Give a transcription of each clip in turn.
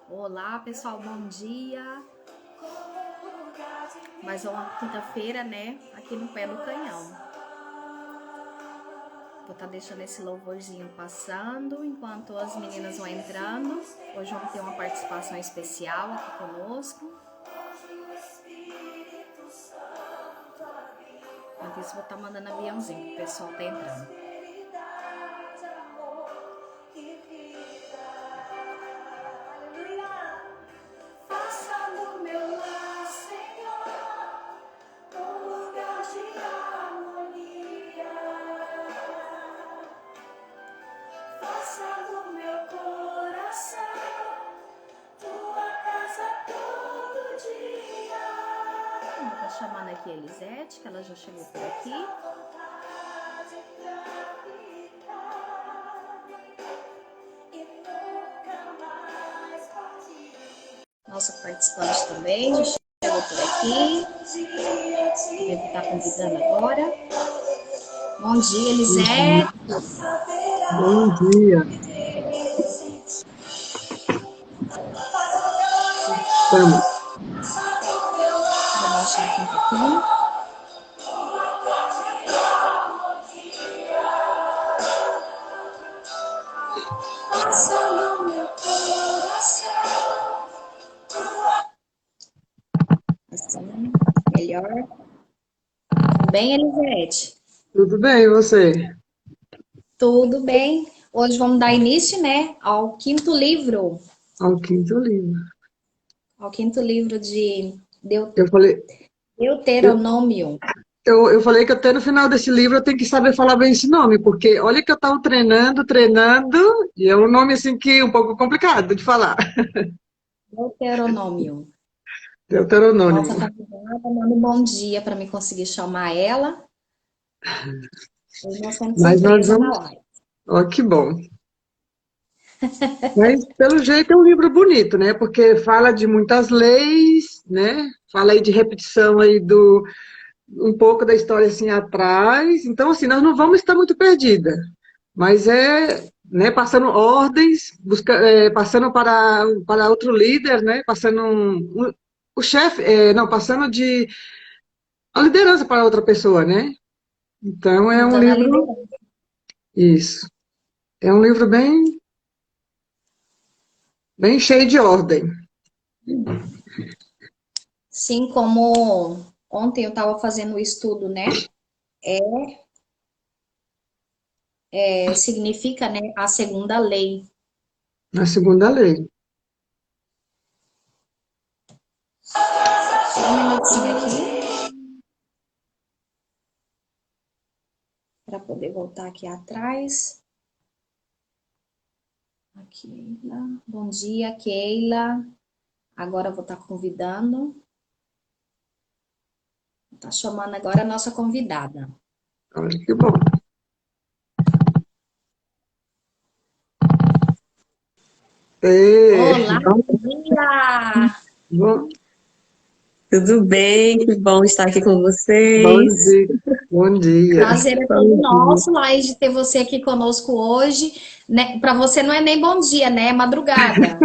Olá, pessoal, bom dia. Mais uma quinta-feira, né? Aqui no Pé do Canhão. Vou estar deixando esse louvorzinho passando enquanto as meninas vão entrando. Hoje vamos ter uma participação especial aqui conosco. Enquanto isso, vou estar mandando aviãozinho pro pessoal tá entrando. Chamando aqui a Elisete, que ela já chegou por aqui. Nossa participante também já chegou por aqui. Deve estar convidando agora. Bom dia, Elisete. Bom dia. Vamos. Vou baixar aqui um pouquinho. Assim, melhor. Tudo bem, Elisete? Tudo bem, e você? Tudo bem. Hoje vamos dar início, né, ao quinto livro. Ao quinto livro. Ao quinto livro de Eu falei, Deuteronômio. eu falei que até no final desse livro eu tenho que saber falar bem esse nome, porque olha que eu estava treinando, e é um nome assim que é um pouco complicado de falar. Deuteronômio. Deuteronômio. Nossa convidada, manda um bom dia para me conseguir chamar ela. Hoje nós temos Mas nós surpresa na vamos. live. Ó, que bom. Mas pelo jeito é um livro bonito, né? Porque fala de muitas leis, né? Fala aí de repetição aí do um pouco da história assim atrás. Então, assim, nós não vamos estar muito perdidas. Mas é, né, passando ordens, passando para outro líder, né, passando o chefe, não, passando de a liderança para outra pessoa, né? Então é um Mudando a livro, liderança. isso, é um livro bem cheio de ordem. Sim, como ontem eu estava fazendo o estudo, né? Significa, né, a segunda lei. Na segunda lei. Só um minutinho aqui para poder voltar aqui atrás. A Keila. Bom dia, Keila. Agora eu vou estar convidando. Tá chamando agora a nossa convidada. Olha que bom. Olá, bom dia! Bom, Tudo bem? Que bom estar aqui com bom vocês. dia. Bom dia. Prazer é todo nosso, Laís, de ter você aqui conosco hoje. Né? Para você não é nem bom dia, né? É madrugada.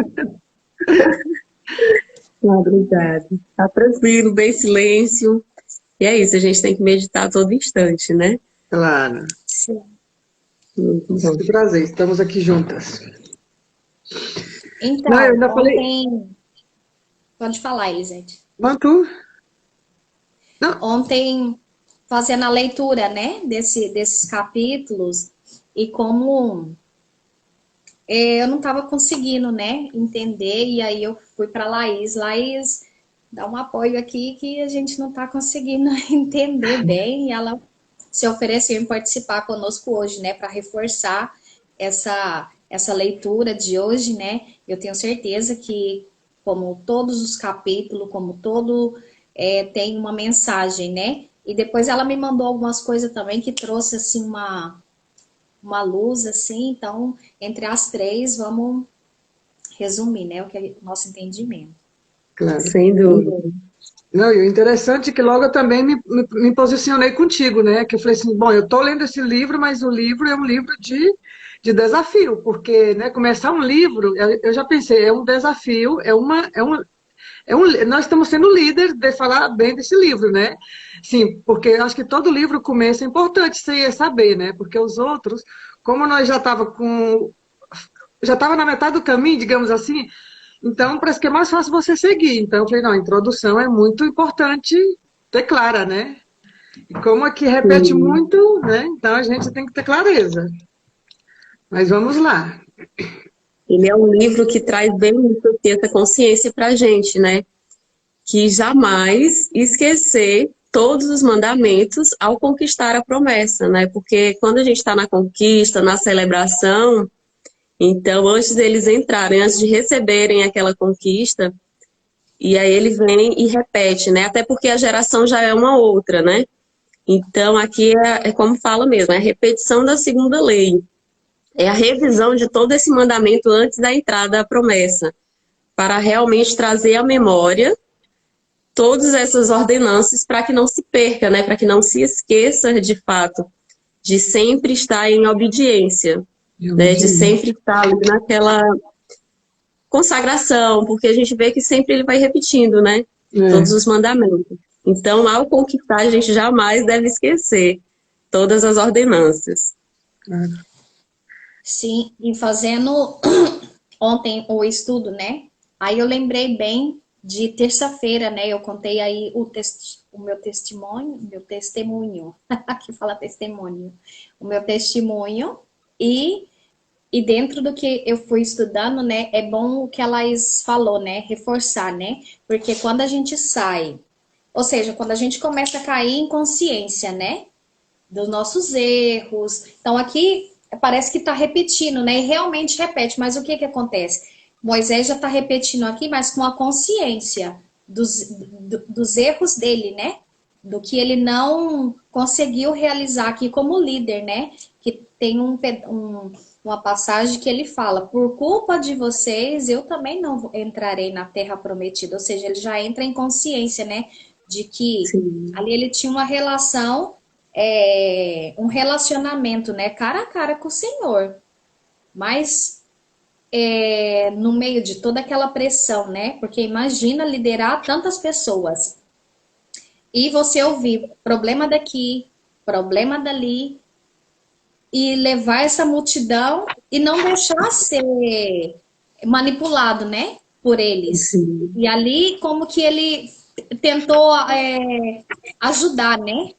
Madrugada. Tá tranquilo, bem silêncio. E é isso, a gente tem que meditar a todo instante, né? Claro. Sim. Que prazer, estamos aqui juntas. Então, Não, eu ainda falei. ontem... Pode falar, Elisete. Não, tu? Não. Ontem, fazendo a leitura, né, desses capítulos, e como eu não estava conseguindo, né, entender, e aí eu fui para Laís. Laís, dá um apoio aqui que a gente não está conseguindo entender bem, e ela se ofereceu em participar conosco hoje, né, para reforçar essa leitura de hoje, né. Eu tenho certeza que, como todos os capítulos, como todo tem uma mensagem, né? E depois ela me mandou algumas coisas também que trouxe assim uma luz assim. Então, entre as três, vamos resumir, né? O que é o nosso entendimento. Claro. Sem dúvida. Não, e o interessante é que logo eu também me posicionei contigo, né? Que eu falei assim, bom, eu estou lendo esse livro, mas o livro é um livro de desafio, porque, né, começar um livro, eu já pensei, é um desafio, nós estamos sendo líderes de falar bem desse livro, né? Sim, porque eu acho que todo livro começo é importante você saber, né? Porque os outros, como nós já estava na metade do caminho, digamos assim, então parece que é mais fácil você seguir. Então eu falei, não, a introdução é muito importante ter clara, né? E como aqui repete Sim. muito, né? Então a gente tem que ter clareza. Mas vamos lá. Ele é um livro que traz bem isso, assim, essa consciência para a gente, né? Que jamais esquecer todos os mandamentos ao conquistar a promessa, né? Porque quando a gente está na conquista, na celebração, então antes deles entrarem, antes de receberem aquela conquista, e aí ele vem e repete, né? Até porque a geração já é uma outra, né? Então aqui é como fala mesmo, é a repetição da segunda lei. É a revisão de todo esse mandamento antes da entrada à promessa, para realmente trazer à memória todas essas ordenanças para que não se perca, né? Para que não se esqueça de fato de sempre estar em obediência, né? De sempre estar ali naquela consagração, porque a gente vê que sempre ele vai repetindo, né? Todos os mandamentos. Então, ao conquistar, a gente jamais deve esquecer todas as ordenanças. Sim, e fazendo ontem o estudo, né? Aí eu lembrei bem de terça-feira, né? Eu contei aí o meu testemunho, aqui fala testemunho, o meu testemunho, e, e dentro do que eu fui estudando, né? É bom o que a Laís falou, né? Reforçar, né? Porque quando a gente sai, ou seja, quando a gente começa a cair em consciência, né? Dos nossos erros. Então aqui parece que está repetindo, né? E realmente repete, mas o que que acontece? Moisés já está repetindo aqui, mas com a consciência dos erros dele, né? Do que ele não conseguiu realizar aqui como líder, né? Que tem uma passagem que ele fala: por culpa de vocês, eu também não entrarei na terra prometida. Ou seja, ele já entra em consciência, né? De que Sim. ali ele tinha uma relação, um relacionamento, né? Cara a cara com o Senhor. Mas no meio de toda aquela pressão, né? Porque imagina liderar tantas pessoas e você ouvir problema daqui, problema dali, e levar essa multidão e não deixar ser manipulado, né? Por eles. Sim. E ali, como que ele tentou ajudar, né?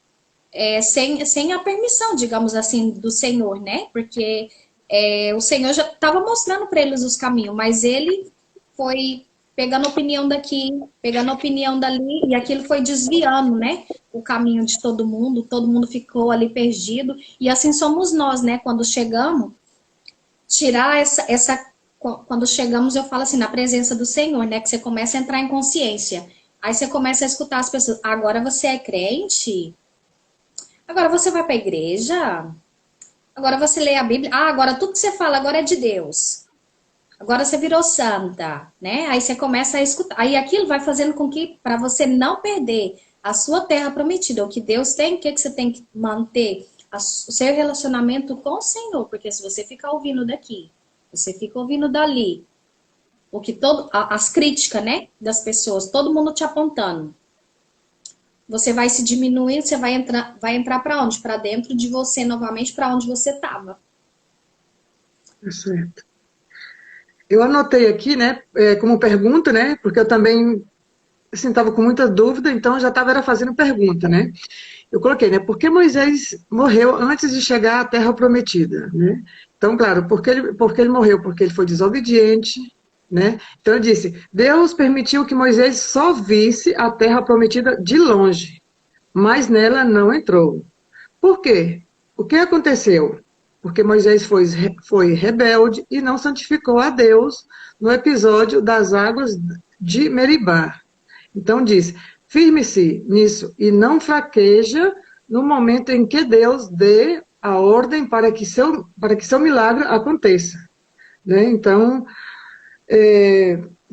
Sem a permissão, digamos assim, do Senhor, né? Porque o Senhor já estava mostrando para eles os caminhos, mas ele foi pegando opinião daqui, pegando opinião dali, e aquilo foi desviando, né? O caminho de todo mundo ficou ali perdido, e assim somos nós, né? Quando chegamos, tirar quando chegamos, eu falo assim, na presença do Senhor, né? Que você começa a entrar em consciência. Aí você começa a escutar as pessoas, agora você é crente? Agora você vai para a igreja? Agora você lê a Bíblia? Ah, agora tudo que você fala agora é de Deus. Agora você virou santa, né? Aí você começa a escutar. Aí aquilo vai fazendo com que, para você não perder a sua terra prometida, o que Deus tem, o que você tem que manter? O seu relacionamento com o Senhor. Porque se você ficar ouvindo daqui, você fica ouvindo dali, o que as críticas, né, das pessoas, todo mundo te apontando. Você vai se diminuir, você vai entrar para onde? Para dentro de você novamente, para onde você estava. É certo. Eu anotei aqui, né, como pergunta, né, porque eu também assim, estava com muita dúvida, então eu já estava fazendo pergunta, né? Eu coloquei, né, por que Moisés morreu antes de chegar à Terra Prometida, né? Então, claro, porque ele morreu? Porque ele foi desobediente, né? Então eu disse, Deus permitiu que Moisés só visse a Terra Prometida de longe, mas nela não entrou. Por quê? O que aconteceu? Porque Moisés foi rebelde e não santificou a Deus no episódio das águas de Meribá. Então diz, firme-se nisso e não fraqueja no momento em que Deus dê a ordem para que seu milagre aconteça. Né? Então,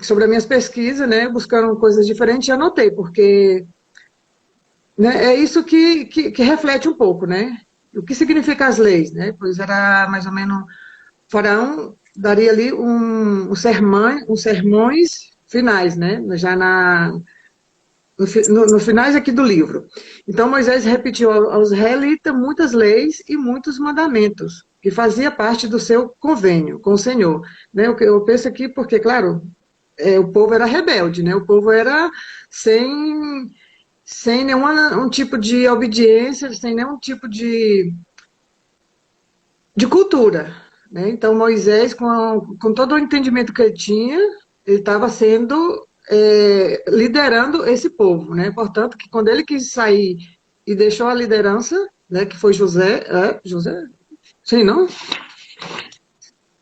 sobre as minhas pesquisas, né, buscando coisas diferentes, eu anotei, porque né, é isso que reflete um pouco, né? O que significa as leis, né? Pois era mais ou menos Faraó daria ali uns sermões finais, né? Já no finais aqui do livro. Então Moisés repetiu aos israelitas muitas leis e muitos mandamentos, que fazia parte do seu convênio com o Senhor. Né? Eu penso aqui porque, claro, o povo era rebelde, né? O povo era sem nenhum tipo de obediência, sem nenhum tipo de cultura. Né? Então, Moisés, com todo o entendimento que ele tinha, ele estava liderando esse povo. Né? Portanto, que quando ele quis sair e deixou a liderança, né, que foi José? Sim, não?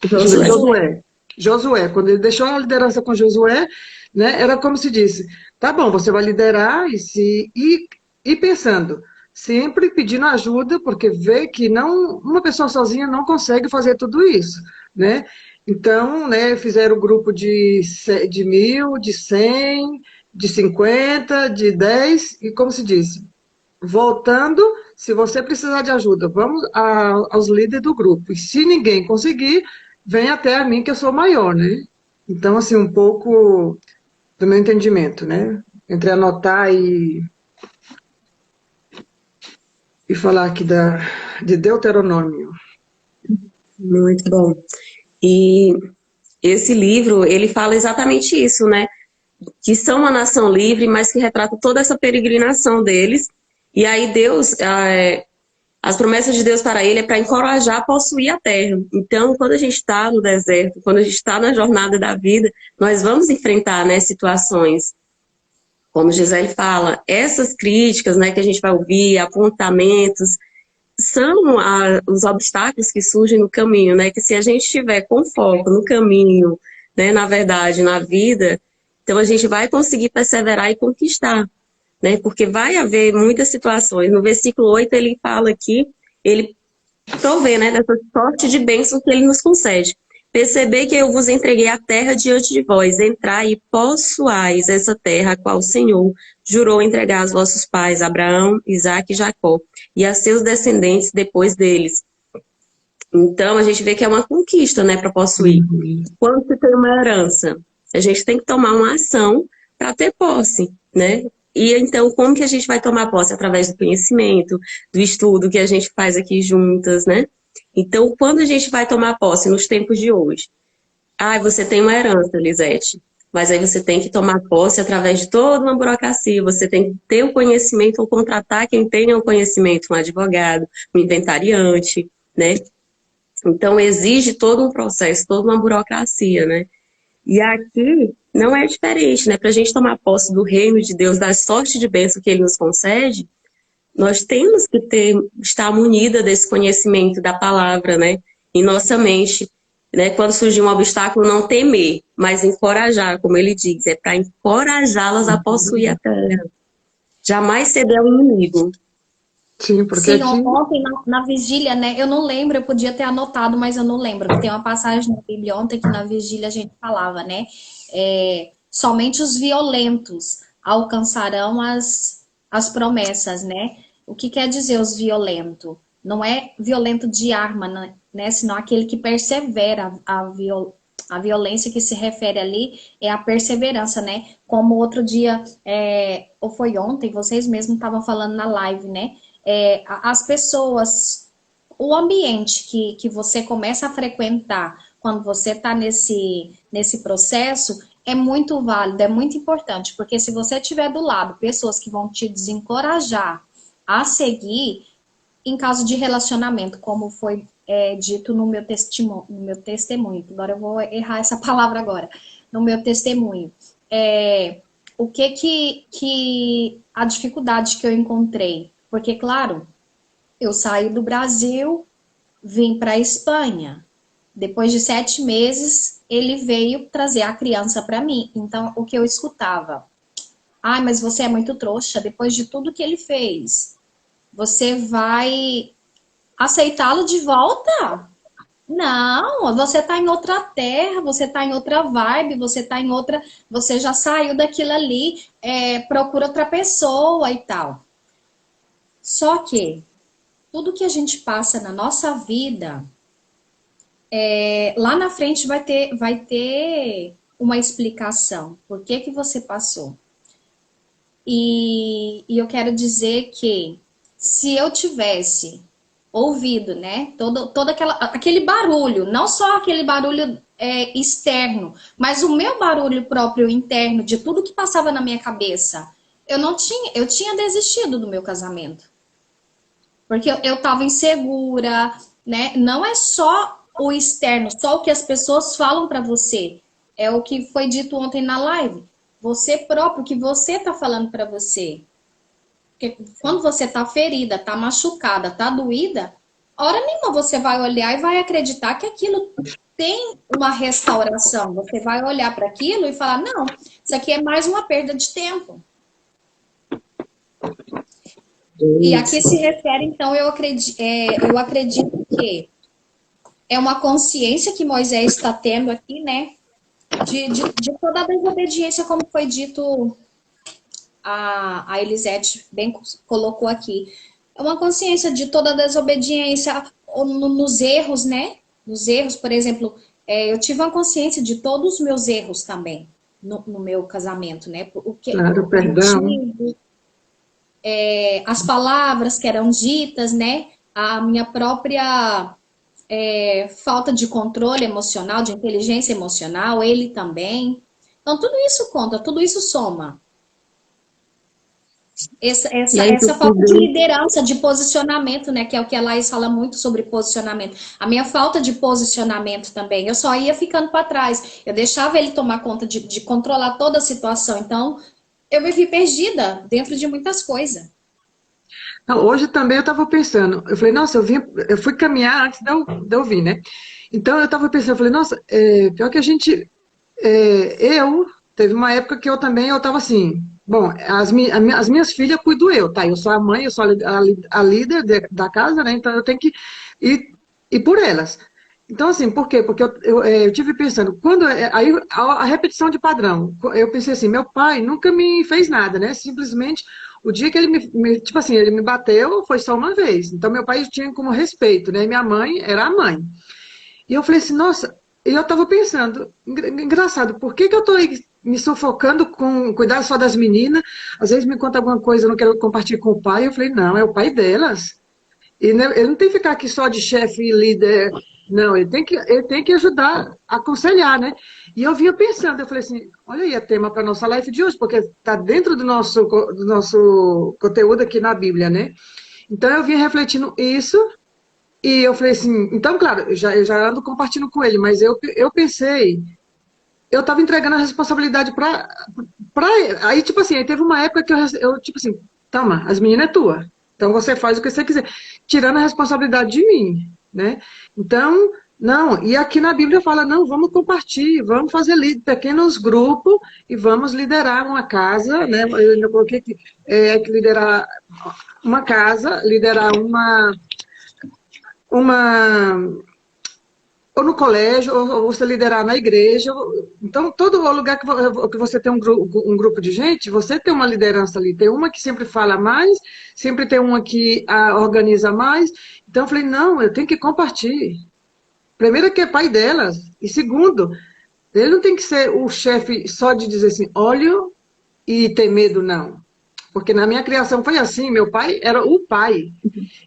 Josué. Josué, quando ele deixou a liderança com Josué, né, era como se disse, tá bom, você vai liderar e pensando, sempre pedindo ajuda, porque vê que uma pessoa sozinha não consegue fazer tudo isso, né? Então, né, fizeram o grupo de 1.000, de 100, de 50, de 10, e como se disse, voltando, se você precisar de ajuda, vamos aos líderes do grupo. E se ninguém conseguir, vem até a mim que eu sou maior, né? Então, assim, um pouco do meu entendimento, né? Entre anotar e falar aqui de Deuteronômio. Muito bom. E esse livro, ele fala exatamente isso, né? Que são uma nação livre, mas que retrata toda essa peregrinação deles. E aí Deus, as promessas de Deus para ele é para encorajar a possuir a terra. Então, quando a gente está no deserto, quando a gente está na jornada da vida, nós vamos enfrentar, né, situações. Como Gisele fala, essas críticas, né, que a gente vai ouvir, apontamentos, são os obstáculos que surgem no caminho, né? Que se a gente estiver com foco no caminho, né, na verdade, na vida, então a gente vai conseguir perseverar e conquistar, né? Porque vai haver muitas situações. No versículo 8 ele fala aqui, ele provê, né, dessa sorte de bênção que ele nos concede. Perceber que eu vos entreguei a terra diante de vós, entrai e possuais essa terra, a qual o Senhor jurou entregar aos vossos pais, Abraão, Isaque e Jacó, e a seus descendentes depois deles. Então, a gente vê que é uma conquista, né, para possuir. Quando se tem uma herança, a gente tem que tomar uma ação para ter posse, né? E então, como que a gente vai tomar posse? Através do conhecimento, do estudo que a gente faz aqui juntas, né? Então, quando a gente vai tomar posse nos tempos de hoje? Você tem uma herança, Lisete, mas aí você tem que tomar posse através de toda uma burocracia, você tem que ter o conhecimento ou contratar quem tenha o conhecimento, um advogado, um inventariante, né? Então, exige todo um processo, toda uma burocracia, né? E aqui não é diferente, né? Para a gente tomar posse do reino de Deus, da sorte de bênção que ele nos concede, nós temos que estar munida desse conhecimento da palavra, né? Em nossa mente, né? Quando surgir um obstáculo, não temer, mas encorajar, como ele diz, é para encorajá-las a possuir a terra. Jamais ceder ao inimigo. Sim, porque Sim, aqui... ontem na vigília, né? Eu não lembro, eu podia ter anotado, mas eu não lembro. Que tem uma passagem na Bíblia ontem que na vigília a gente falava, né? Somente os violentos alcançarão as promessas, né? O que quer dizer os violentos? Não é violento de arma, né? Senão aquele que persevera. A violência que se refere ali é a perseverança, né? Como outro dia, ou foi ontem, vocês mesmos estavam falando na live, né? As pessoas, o ambiente que você começa a frequentar quando você está nesse processo é muito válido, é muito importante, porque se você tiver do lado pessoas que vão te desencorajar a seguir, em caso de relacionamento, como foi dito no meu testemunho, agora eu vou errar essa palavra agora, no meu testemunho, o que a dificuldade que eu encontrei? Porque, claro, eu saí do Brasil, vim para a Espanha. Depois de 7 meses, ele veio trazer a criança para mim. Então, o que eu escutava? Mas você é muito trouxa. Depois de tudo que ele fez, você vai aceitá-lo de volta? Não, você está em outra terra, você está em outra vibe, você está em outra... Você já saiu daquilo ali, procura outra pessoa e tal. Só que tudo que a gente passa na nossa vida lá na frente vai ter uma explicação. Por que que você passou? E eu quero dizer que se eu tivesse ouvido, né, todo aquele barulho, não só aquele barulho externo, mas o meu barulho próprio interno, de tudo que passava na minha cabeça, eu tinha desistido do meu casamento. Porque eu estava insegura, né? Não é só o externo, só o que as pessoas falam para você. É o que foi dito ontem na live. Você próprio, o que você está falando para você. Porque quando você está ferida, está machucada, está doída, hora nenhuma você vai olhar e vai acreditar que aquilo tem uma restauração. Você vai olhar para aquilo e falar, não, isso aqui é mais uma perda de tempo. E a que se refere, então, eu acredito que é uma consciência que Moisés está tendo aqui, né? De toda a desobediência, como foi dito, a Elisete bem colocou aqui. É uma consciência de toda a desobediência nos erros, né? Nos erros, por exemplo, eu tive uma consciência de todos os meus erros também no meu casamento, né? Claro, perdão. As palavras que eram ditas, né? A minha própria falta de controle emocional, de inteligência emocional, ele também. Então, tudo isso conta, tudo isso soma. Essa falta de liderança, de posicionamento, né? Que é o que a Laís fala muito sobre posicionamento. A minha falta de posicionamento também. Eu só ia ficando para trás. Eu deixava ele tomar conta de controlar toda a situação. Então, eu me vi perdida dentro de muitas coisas. Hoje também eu estava pensando, eu falei, nossa, eu fui caminhar antes de eu vir, né? Então eu estava pensando, eu falei, nossa, pior que a gente, teve uma época que eu estava assim, bom, as minhas filhas cuido eu, tá? Eu sou a mãe, eu sou a líder da casa, né? Então eu tenho que ir por elas. Então, assim, por quê? Porque eu tive pensando, aí a repetição de padrão, eu pensei assim, meu pai nunca me fez nada, né? Simplesmente, o dia que ele tipo assim, ele me bateu, foi só uma vez. Então, meu pai tinha como respeito, né? Minha mãe era a mãe. E eu falei assim, nossa, e eu tava pensando, engraçado, por que que eu tô aí me sufocando com cuidar só das meninas? Às vezes me conta alguma coisa, eu não quero compartilhar com o pai. Eu falei, não, é o pai delas. E ele não tem que ficar aqui só de chefe e líder, não, ele tem que ajudar, aconselhar, né? E eu vinha pensando, eu falei assim, olha aí, é tema para a nossa live de hoje, porque está dentro do nosso conteúdo aqui na Bíblia, né? Então eu vinha refletindo isso, e eu falei assim, então, claro, eu já ando compartilhando com ele, mas eu pensei, eu estava entregando a responsabilidade para aí, tipo assim, aí teve uma época que eu tipo assim, toma, as meninas é tua. Então você faz o que você quiser, tirando a responsabilidade de mim, né? Então, não, e aqui na Bíblia fala, não, vamos compartilhar, vamos fazer pequenos grupos e vamos liderar uma casa, né? Eu ainda coloquei aqui, que liderar uma casa, liderar ou no colégio, ou você liderar na igreja. Então, todo lugar que você tem um grupo de gente, você tem uma liderança ali. Tem uma que sempre fala mais, sempre tem uma que organiza mais. Então, eu falei, não, eu tenho que compartilhar. Primeiro, que é pai delas. E segundo, ele não tem que ser o chefe só de dizer assim, olha e ter medo, não. Porque na minha criação foi assim, meu pai era o pai.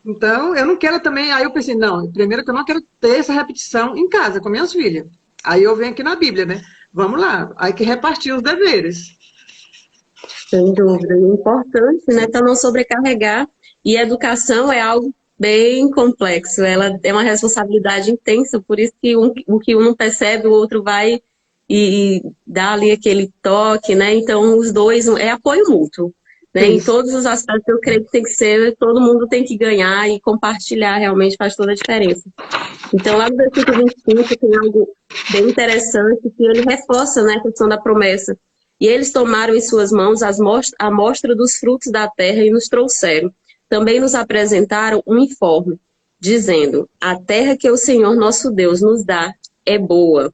Então, eu não quero também... Aí eu pensei, não, primeiro que eu não quero ter essa repetição em casa, com minhas filhas. Aí eu venho aqui na Bíblia, né? Vamos lá, aí que repartir os deveres. Sem dúvida, é importante, né, para não sobrecarregar. E a educação é algo bem complexo, ela é uma responsabilidade intensa, por isso que o que um não percebe, o outro vai e dá ali aquele toque, né? Então, os dois, é apoio mútuo. Né? Em todos os aspectos, eu creio que tem que ser, todo mundo tem que ganhar e compartilhar, realmente faz toda a diferença. Então, lá no versículo 25, tem algo bem interessante, que ele reforça, né, a questão da promessa. E eles tomaram em suas mãos a mostra dos frutos da terra e nos trouxeram. Também nos apresentaram um informe, dizendo, a terra que o Senhor nosso Deus nos dá é boa.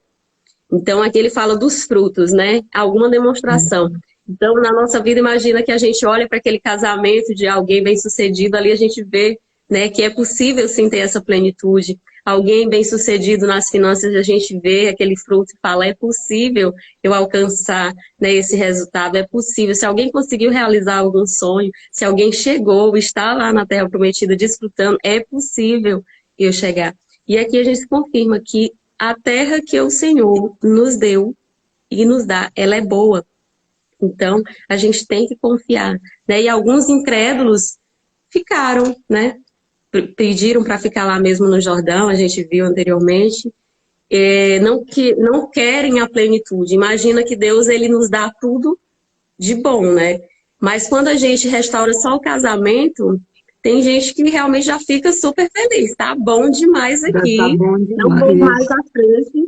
Então, aqui ele fala dos frutos, né? Alguma demonstração. Então, na nossa vida, imagina que a gente olha para aquele casamento de alguém bem-sucedido, ali a gente vê, né, que é possível sim ter essa plenitude. alguém bem-sucedido nas finanças, a gente vê aquele fruto e fala, é possível eu alcançar, né, esse resultado, é possível. Se alguém conseguiu realizar algum sonho, se alguém chegou, está lá na Terra Prometida desfrutando, é possível eu chegar. E aqui a gente confirma que a terra que o Senhor nos deu e nos dá, ela é boa. Então, a gente tem que confiar, né? E alguns incrédulos ficaram, né? Pediram para ficar lá mesmo no Jordão, a gente viu anteriormente, não querem a plenitude. Imagina que Deus, ele nos dá tudo de bom, né? Mas quando a gente restaura só o casamento, tem gente que realmente já fica super feliz, tá bom demais Já tá aqui, bom não vou mais demais. à frente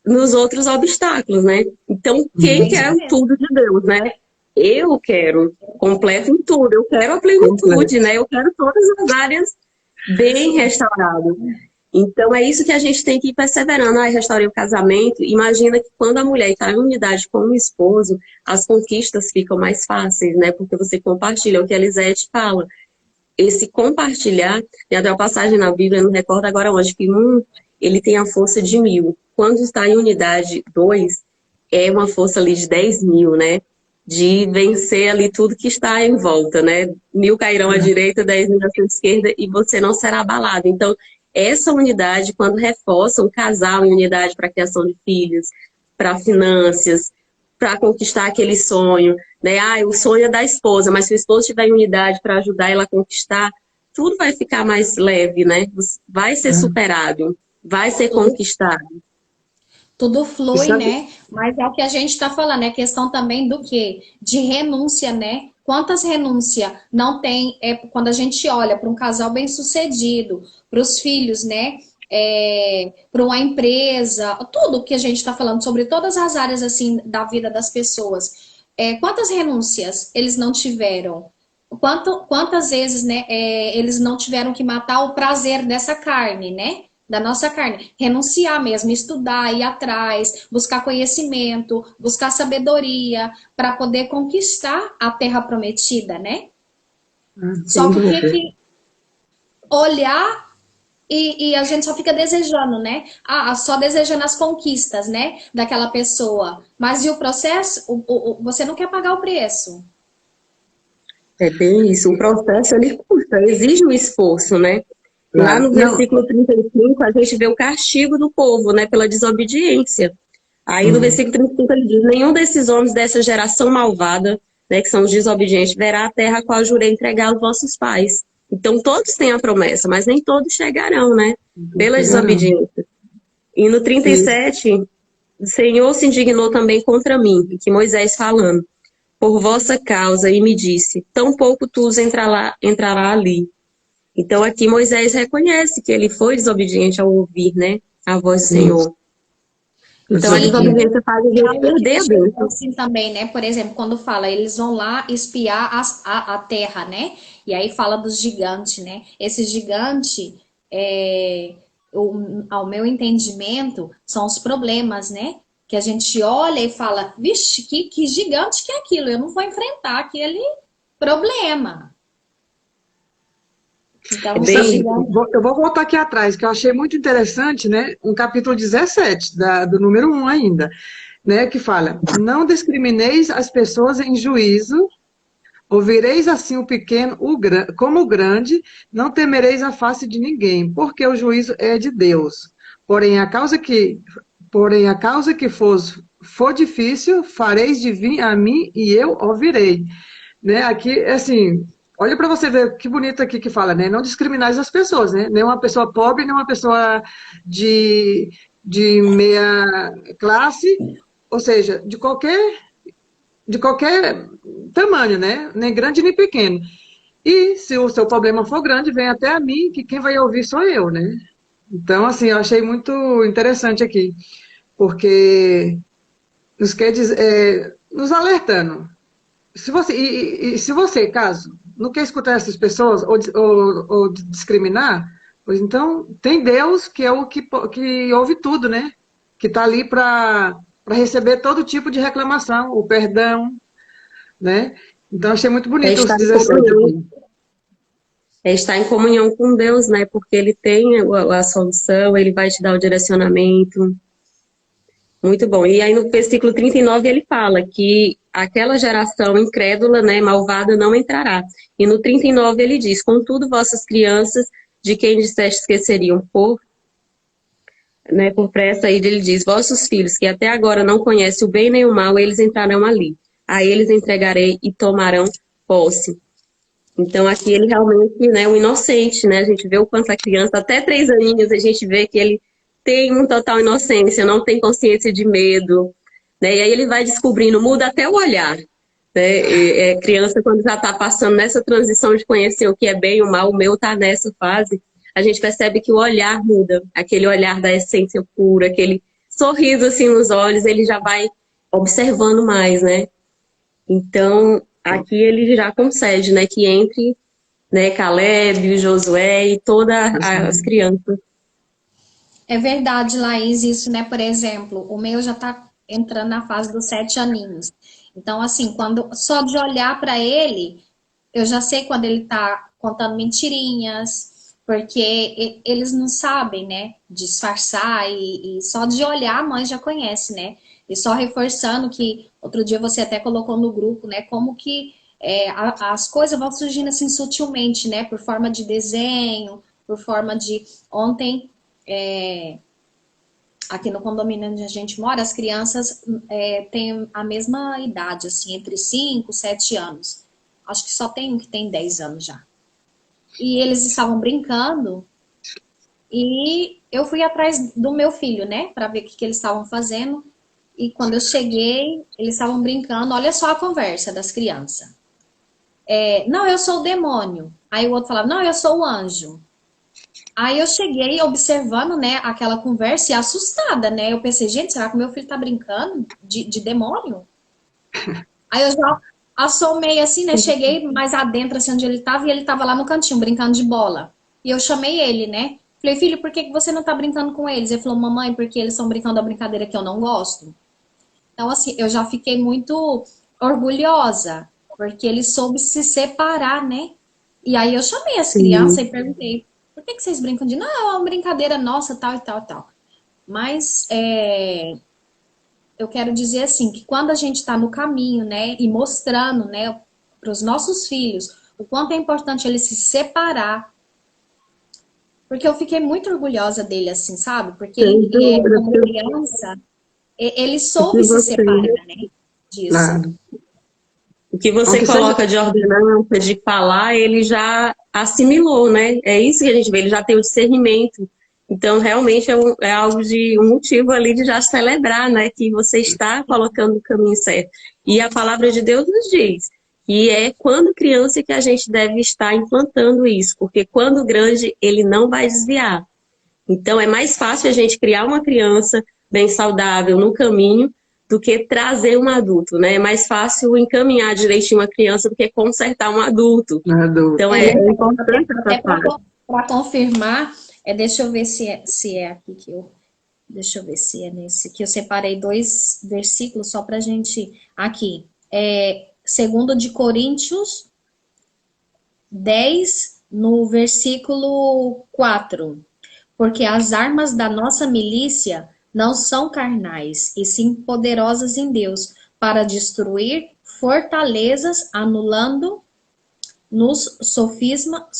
nos outros obstáculos, né? Então, É quem isso quer mesmo. tudo de Deus, né? Eu quero completo em tudo, eu quero a plenitude, Completo. né? Eu quero todas as áreas bem restauradas. Então, é isso que a gente tem que ir perseverando. Ah, restaurei o casamento. Imagina que quando a mulher está em unidade com o esposo, as conquistas ficam mais fáceis, né? Porque você compartilha. O que a Elisete fala. Esse compartilhar, tem até uma passagem na Bíblia, não recordo agora onde, que ele tem a força de 1000. Quando está em unidade, 2, é uma força ali de 10.000, né? De vencer ali tudo que está em volta, né? 1000 cairão à direita, 10.000 à sua esquerda e você não será abalado. Então, essa unidade, quando reforça um casal em unidade para a criação de filhos, para finanças, para conquistar aquele sonho, né? Ah, o sonho é da esposa, mas se o esposo tiver em unidade para ajudar ela a conquistar, tudo vai ficar mais leve, né? Vai ser superado, vai ser Tudo, conquistado. tudo E flui, sabe, né? Mas é o que a gente está falando, é questão também do quê? De renúncia, né? Quantas renúncias não tem quando a gente olha para um casal bem-sucedido, para os filhos, né? Para uma empresa, tudo que a gente está falando sobre todas as áreas assim da vida das pessoas. Quantas renúncias eles não tiveram? Quantas vezes, né, eles não tiveram que matar o prazer dessa carne, né? Da nossa carne. Renunciar mesmo, estudar, ir atrás, buscar conhecimento, buscar sabedoria, para poder conquistar a terra prometida, né? sem Só que o que dúvida. que olhar e a gente só fica desejando, né? Só desejando as conquistas, né? Daquela pessoa. Mas e o processo? Você não quer pagar o preço. É bem isso. O processo, ele custa, exige um esforço, né? Lá Claro. no Não. versículo 35, a gente vê o castigo do povo, né? Pela desobediência. Aí no Hum. versículo 35 ele diz, nenhum desses homens dessa geração malvada, né, que são os desobedientes, verá a terra a qual eu jurei entregar aos vossos pais. Então todos têm a promessa, mas nem todos chegarão, né? Pela Chegarão. desobediência. E no Isso. 37, o Senhor se indignou também contra mim, que Moisés falando, por vossa causa, e me disse, tão pouco tu os entrará ali. Então aqui Moisés reconhece que ele foi desobediente ao ouvir, né, a voz do Isso. Senhor. Então a E Desobediente. desobediência faz a E gente algo que perder a me chocou bênção. assim também, né? Por exemplo, quando fala, eles vão lá espiar a terra, né? E aí fala dos gigantes, né? Esse gigante, ao meu entendimento, são os problemas, né? Que a gente olha e fala, vixe, que gigante que é aquilo? Eu não vou enfrentar aquele problema. É Então, os bem Sabe, isso. gigantes. eu vou voltar aqui atrás, que eu achei muito interessante, né? Um capítulo 17, do número 1 ainda, né? Que fala: não discrimineis as pessoas em juízo, ouvireis assim o pequeno como o grande, não temereis a face de ninguém, porque o juízo é de Deus. Porém, a causa que for difícil, fareis de vir a mim e eu ouvirei. Né? Aqui, assim, olha para você ver que bonito aqui que fala, né? Não discriminais as pessoas, né? Nem uma pessoa pobre, nem uma pessoa de, de meia classe, ou seja, de qualquer tamanho, né? Nem grande nem pequeno. E se o seu problema for grande, vem até a mim, que quem vai ouvir sou eu, né? Então, assim, eu achei muito interessante aqui, porque nos quer dizer, nos alertando. Se você, caso, não quer escutar essas pessoas ou discriminar, pois então tem Deus que é o que ouve tudo, né? Que está ali para receber todo tipo de reclamação, o perdão, né? Então achei muito É bonito os estar em 17 comunhão. aqui. é estar em comunhão com Deus, né? Porque Ele tem a solução, Ele vai te dar o direcionamento. Muito bom. E aí no versículo 39 ele fala que aquela geração incrédula, né, malvada, não entrará. E no 39 ele diz, contudo, vossas crianças, de quem disseste que seriam por pressa, aí ele diz, vossos filhos, que até agora não conhecem o bem nem o mal, eles entrarão ali. A eles entregarei e tomarão posse. Então aqui ele realmente, né, o inocente, né, a gente vê o quanto a criança, até 3 aninhos, a gente vê que ele tem uma total inocência, não tem consciência de medo, né, e aí ele vai descobrindo, muda até o olhar, né, criança quando já está passando nessa transição de conhecer o que é bem e o mal, o meu está nessa fase, a gente percebe que o olhar muda, aquele olhar da essência pura, aquele sorriso assim nos olhos, ele já vai observando mais, né, então aqui ele já concede, né, que entre, né, Caleb, Josué e todas as crianças. É verdade, Laís, isso, né? Por exemplo, o meu já tá entrando na fase dos 7 aninhos. Então, assim, quando só de olhar para ele, eu já sei quando ele tá contando mentirinhas, porque eles não sabem, né? Disfarçar e só de olhar a mãe já conhece, né? E só reforçando que outro dia você até colocou no grupo, né? Como que as coisas vão surgindo assim sutilmente, né? Por forma de desenho, por forma de. Ontem aqui no condomínio onde a gente mora, as crianças têm a mesma idade, assim, entre 5 e 7 anos. Acho que só tem um que tem 10 anos já. E eles estavam brincando e eu fui atrás do meu filho, né, para ver o que eles estavam fazendo. E quando eu cheguei, eles estavam brincando. Olha só a conversa das crianças. Não, eu sou o demônio. Aí o outro falava, não, eu sou o anjo. Aí eu cheguei observando, né, aquela conversa e assustada, né? Eu pensei, gente, será que meu filho tá brincando de demônio? Aí eu já assomei assim, né? Cheguei mais adentro, assim, onde ele tava, e ele tava lá no cantinho, brincando de bola. E eu chamei ele, né? Falei, filho, por que você não tá brincando com eles? Ele falou, mamãe, porque eles estão brincando a brincadeira que eu não gosto. Então, assim, eu já fiquei muito orgulhosa, porque ele soube se separar, né? E aí eu chamei as crianças e perguntei, por que vocês brincam de, não, é uma brincadeira nossa, tal e tal e tal. Mas eu quero dizer assim, que quando a gente está no caminho, né, e mostrando, né, para os nossos filhos, o quanto é importante ele se separar, porque eu fiquei muito orgulhosa dele, assim, sabe? Porque ele, como criança, ele soube se separar, né, disso. Claro. O que você coloca de ordenança, de falar, ele já assimilou, né? É isso que a gente vê, ele já tem o discernimento. Então, realmente, é algo de um motivo ali de já celebrar, né? Que você está colocando o caminho certo. E a palavra de Deus nos diz que é quando criança que a gente deve estar implantando isso, porque quando grande, ele não vai desviar. Então, é mais fácil a gente criar uma criança bem saudável no caminho do que trazer um adulto, né? É mais fácil encaminhar direitinho uma criança do que consertar um adulto. Então, é importante essa parte. Para confirmar, deixa eu ver se é aqui que eu... Deixa eu ver se é nesse... Que eu separei 2 versículos só para a gente... Aqui. 2 de Coríntios 10, no versículo 4. Porque as armas da nossa milícia não são carnais, e sim poderosas em Deus, para destruir fortalezas, anulando nos sofismas.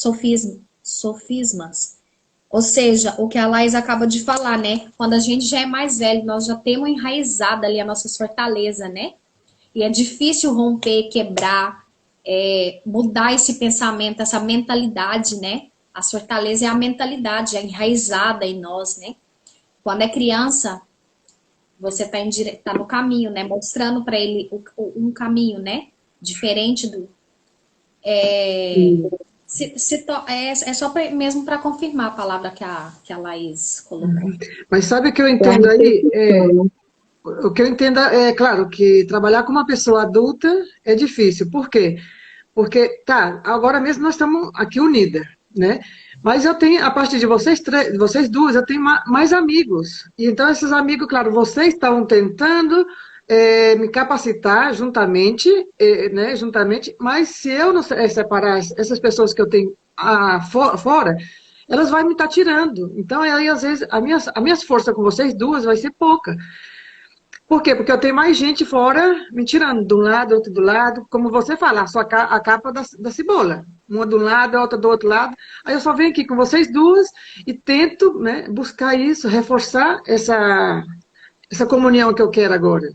Ou seja, o que a Laís acaba de falar, né? Quando a gente já é mais velho, nós já temos enraizado ali a nossa fortaleza, né? E é difícil romper, quebrar, mudar esse pensamento, essa mentalidade, né? A fortaleza é a mentalidade, é enraizada em nós, né? Quando é criança, você tá no caminho, né? Mostrando para ele um caminho, né? Diferente do... É só mesmo para confirmar a palavra que a Laís colocou. Mas sabe o que eu entendo aí? O que eu entendo claro, que trabalhar com uma pessoa adulta é difícil. Por quê? Porque, tá, agora mesmo nós estamos aqui unidas, né? Mas eu tenho, a partir de vocês duas, eu tenho mais amigos. E então, esses amigos, claro, vocês estão tentando me capacitar juntamente, né? Juntamente, mas se eu não separar essas pessoas que eu tenho fora, elas vão me estar tirando. Então, aí, às vezes, a minha força com vocês duas vai ser pouca. Por quê? Porque eu tenho mais gente fora me tirando, de um lado, outro do lado. Como você fala, só a capa da cebola. Uma de um lado, a outra do outro lado. Aí eu só venho aqui com vocês duas e tento, né, buscar isso, reforçar essa comunhão que eu quero agora.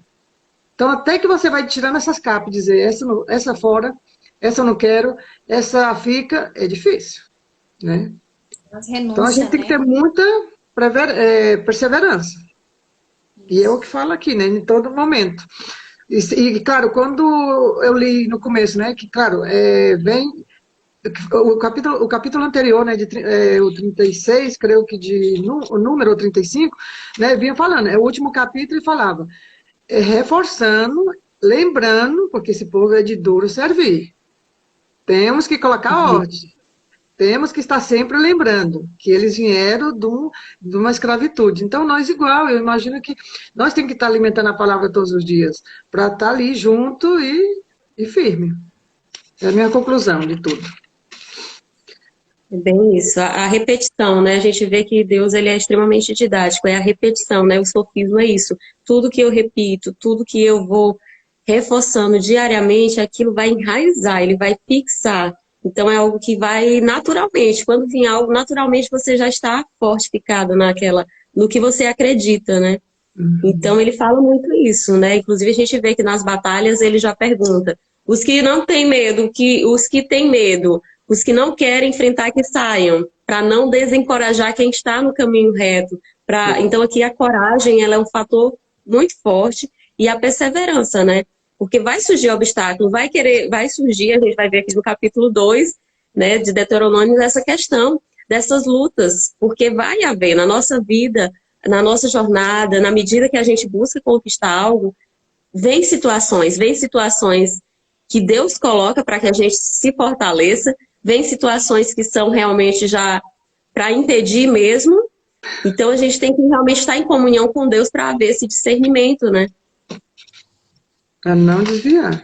Então, até que você vai tirando essas capas e dizer, essa fora, essa eu não quero, essa fica, é difícil, né? As Então, a gente renúncias, tem que né? ter muita perseverança. E é o que fala aqui, né, em todo momento. Claro, quando eu li no começo, né, que, claro, vem o capítulo anterior, né, o 36, creio que o número 35, né, vinha falando, o último capítulo e falava, reforçando, lembrando, porque esse povo é de duro servir. Temos que colocar ordem. Temos que estar sempre lembrando que eles vieram de uma escravitude. Então, nós igual, eu imagino que nós temos que estar alimentando a palavra todos os dias, para estar ali junto e firme. É a minha conclusão de tudo. É bem isso, a repetição, né? A gente vê que Deus ele é extremamente didático, é a repetição, né? O sofismo é isso. Tudo que eu repito, tudo que eu vou reforçando diariamente, aquilo vai enraizar, ele vai fixar. Então é algo que vai naturalmente. Quando vir algo, naturalmente você já está fortificado no que você acredita, né? Então ele fala muito isso, né? Inclusive a gente vê que nas batalhas ele já pergunta: os que não têm medo, os que têm medo, os que não querem enfrentar que saiam, para não desencorajar quem está no caminho reto. Então aqui a coragem ela é um fator muito forte e a perseverança, né? Porque vai surgir obstáculo, vai surgir, a gente vai ver aqui no capítulo 2, né, de Deuteronômio, essa questão dessas lutas, porque vai haver na nossa vida, na nossa jornada, na medida que a gente busca conquistar algo, vem situações que Deus coloca para que a gente se fortaleça, vem situações que são realmente já para impedir mesmo. Então a gente tem que realmente estar em comunhão com Deus para haver esse discernimento, né? Para não desviar.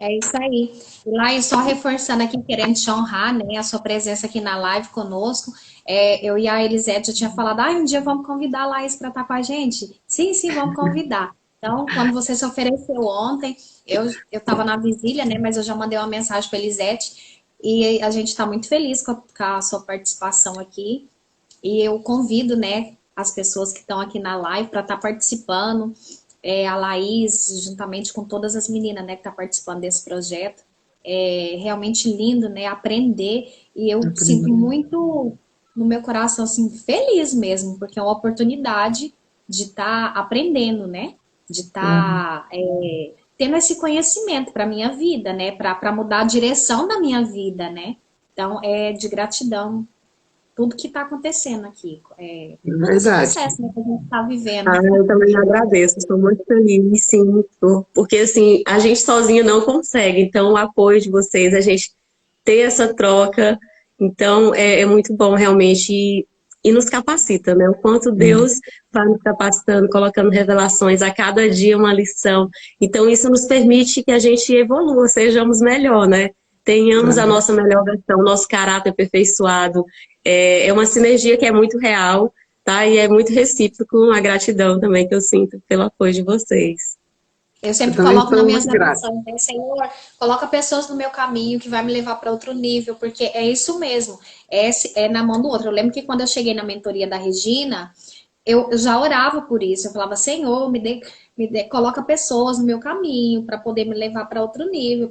É isso aí. E Laís, só reforçando aqui, querendo te honrar, né, a sua presença aqui na live conosco. Eu e a Elisete já tinha falado, um dia vamos convidar a Laís para estar com a gente. Sim, vamos convidar. Então, quando você se ofereceu ontem, eu estava na vigília, né, mas eu já mandei uma mensagem para a Elisete e a gente está muito feliz com a sua participação aqui. E eu convido, né, as pessoas que estão aqui na live para estar participando. A Laís, juntamente com todas as meninas, né, que estão participando desse projeto. É realmente lindo, né, aprender. E eu sinto muito no meu coração, assim, feliz mesmo, porque é uma oportunidade de estar aprendendo, né, de estar tendo esse conhecimento para a minha vida, né, para mudar a direção da minha vida, né. Então, é de gratidão tudo que está acontecendo aqui. Esse processo, né, que a gente está vivendo. Eu também agradeço, estou muito feliz, sim, porque assim, a gente sozinho não consegue, então o apoio de vocês, a gente ter essa troca, então é muito bom realmente e nos capacita, né? O quanto Deus vai nos capacitando, colocando revelações, a cada dia uma lição, então isso nos permite que a gente evolua, sejamos melhor, né? Tenhamos a nossa melhor versão, nosso caráter aperfeiçoado. É uma sinergia que é muito real, tá? E é muito recíproco a gratidão também que eu sinto pelo apoio de vocês. Eu sempre coloco nas minhas orações, né? Senhor, coloca pessoas no meu caminho que vai me levar para outro nível, porque é isso mesmo, é na mão do outro. Eu lembro que quando eu cheguei na mentoria da Regina, eu já orava por isso, eu falava, Senhor, coloca pessoas no meu caminho para poder me levar para outro nível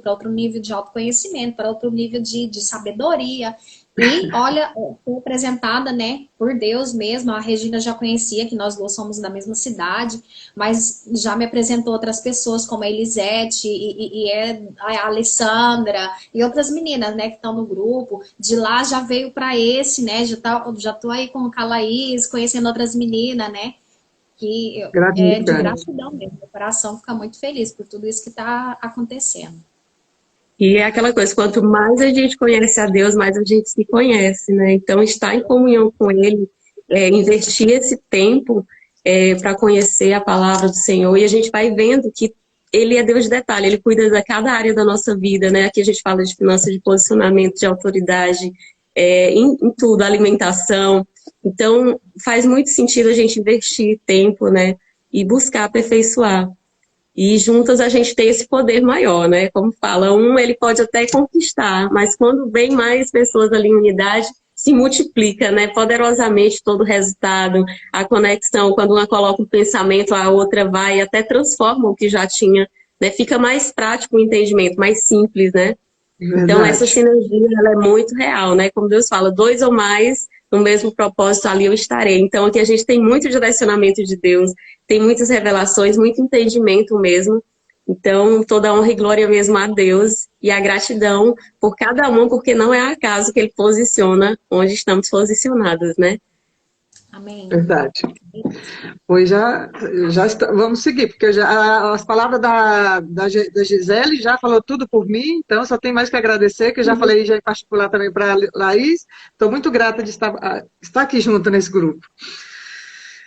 de autoconhecimento, para outro nível de sabedoria. E olha, fui apresentada, né, por Deus mesmo. A Regina já conhecia, que nós duas somos da mesma cidade, mas já me apresentou outras pessoas, como a Elisete a Alessandra e outras meninas, né, que estão no grupo. De lá já veio para esse, né, já tô aí com a Laís, conhecendo outras meninas, né, que é de gratidão mesmo. O coração fica muito feliz por tudo isso que está acontecendo. E é aquela coisa, quanto mais a gente conhece a Deus, mais a gente se conhece, né? Então, estar em comunhão com Ele, investir esse tempo para conhecer a palavra do Senhor, e a gente vai vendo que ele é Deus de detalhe, ele cuida de cada área da nossa vida, né? Aqui a gente fala de finanças, de posicionamento, de autoridade, em tudo, alimentação. Então, faz muito sentido a gente investir tempo, né? E buscar aperfeiçoar. E juntas a gente tem esse poder maior, né? Como fala, ele pode até conquistar, mas quando vem mais pessoas ali em unidade, se multiplica, né? Poderosamente todo o resultado, a conexão, quando uma coloca um pensamento, a outra vai e até transforma o que já tinha, né? Fica mais prático o entendimento, mais simples, né? Então essa Verdade. sinergia, ela é muito real, né? Como Deus fala, 2 ou mais no mesmo propósito, ali eu estarei. Então aqui a gente tem muito direcionamento de Deus, tem muitas revelações, muito entendimento mesmo. Então, toda honra e glória mesmo a Deus e a gratidão por cada um, porque não é acaso que Ele posiciona onde estamos posicionados, né? Amém. Verdade. Pois vamos seguir, porque as palavras da Gisele já falou tudo por mim, então só tem mais que agradecer, que eu já falei já em particular também para a Laís. Estou muito grata de estar aqui junto nesse grupo.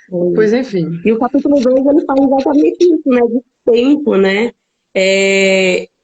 Pois enfim. E o capítulo 2, ele fala exatamente isso, né? De tempo, né?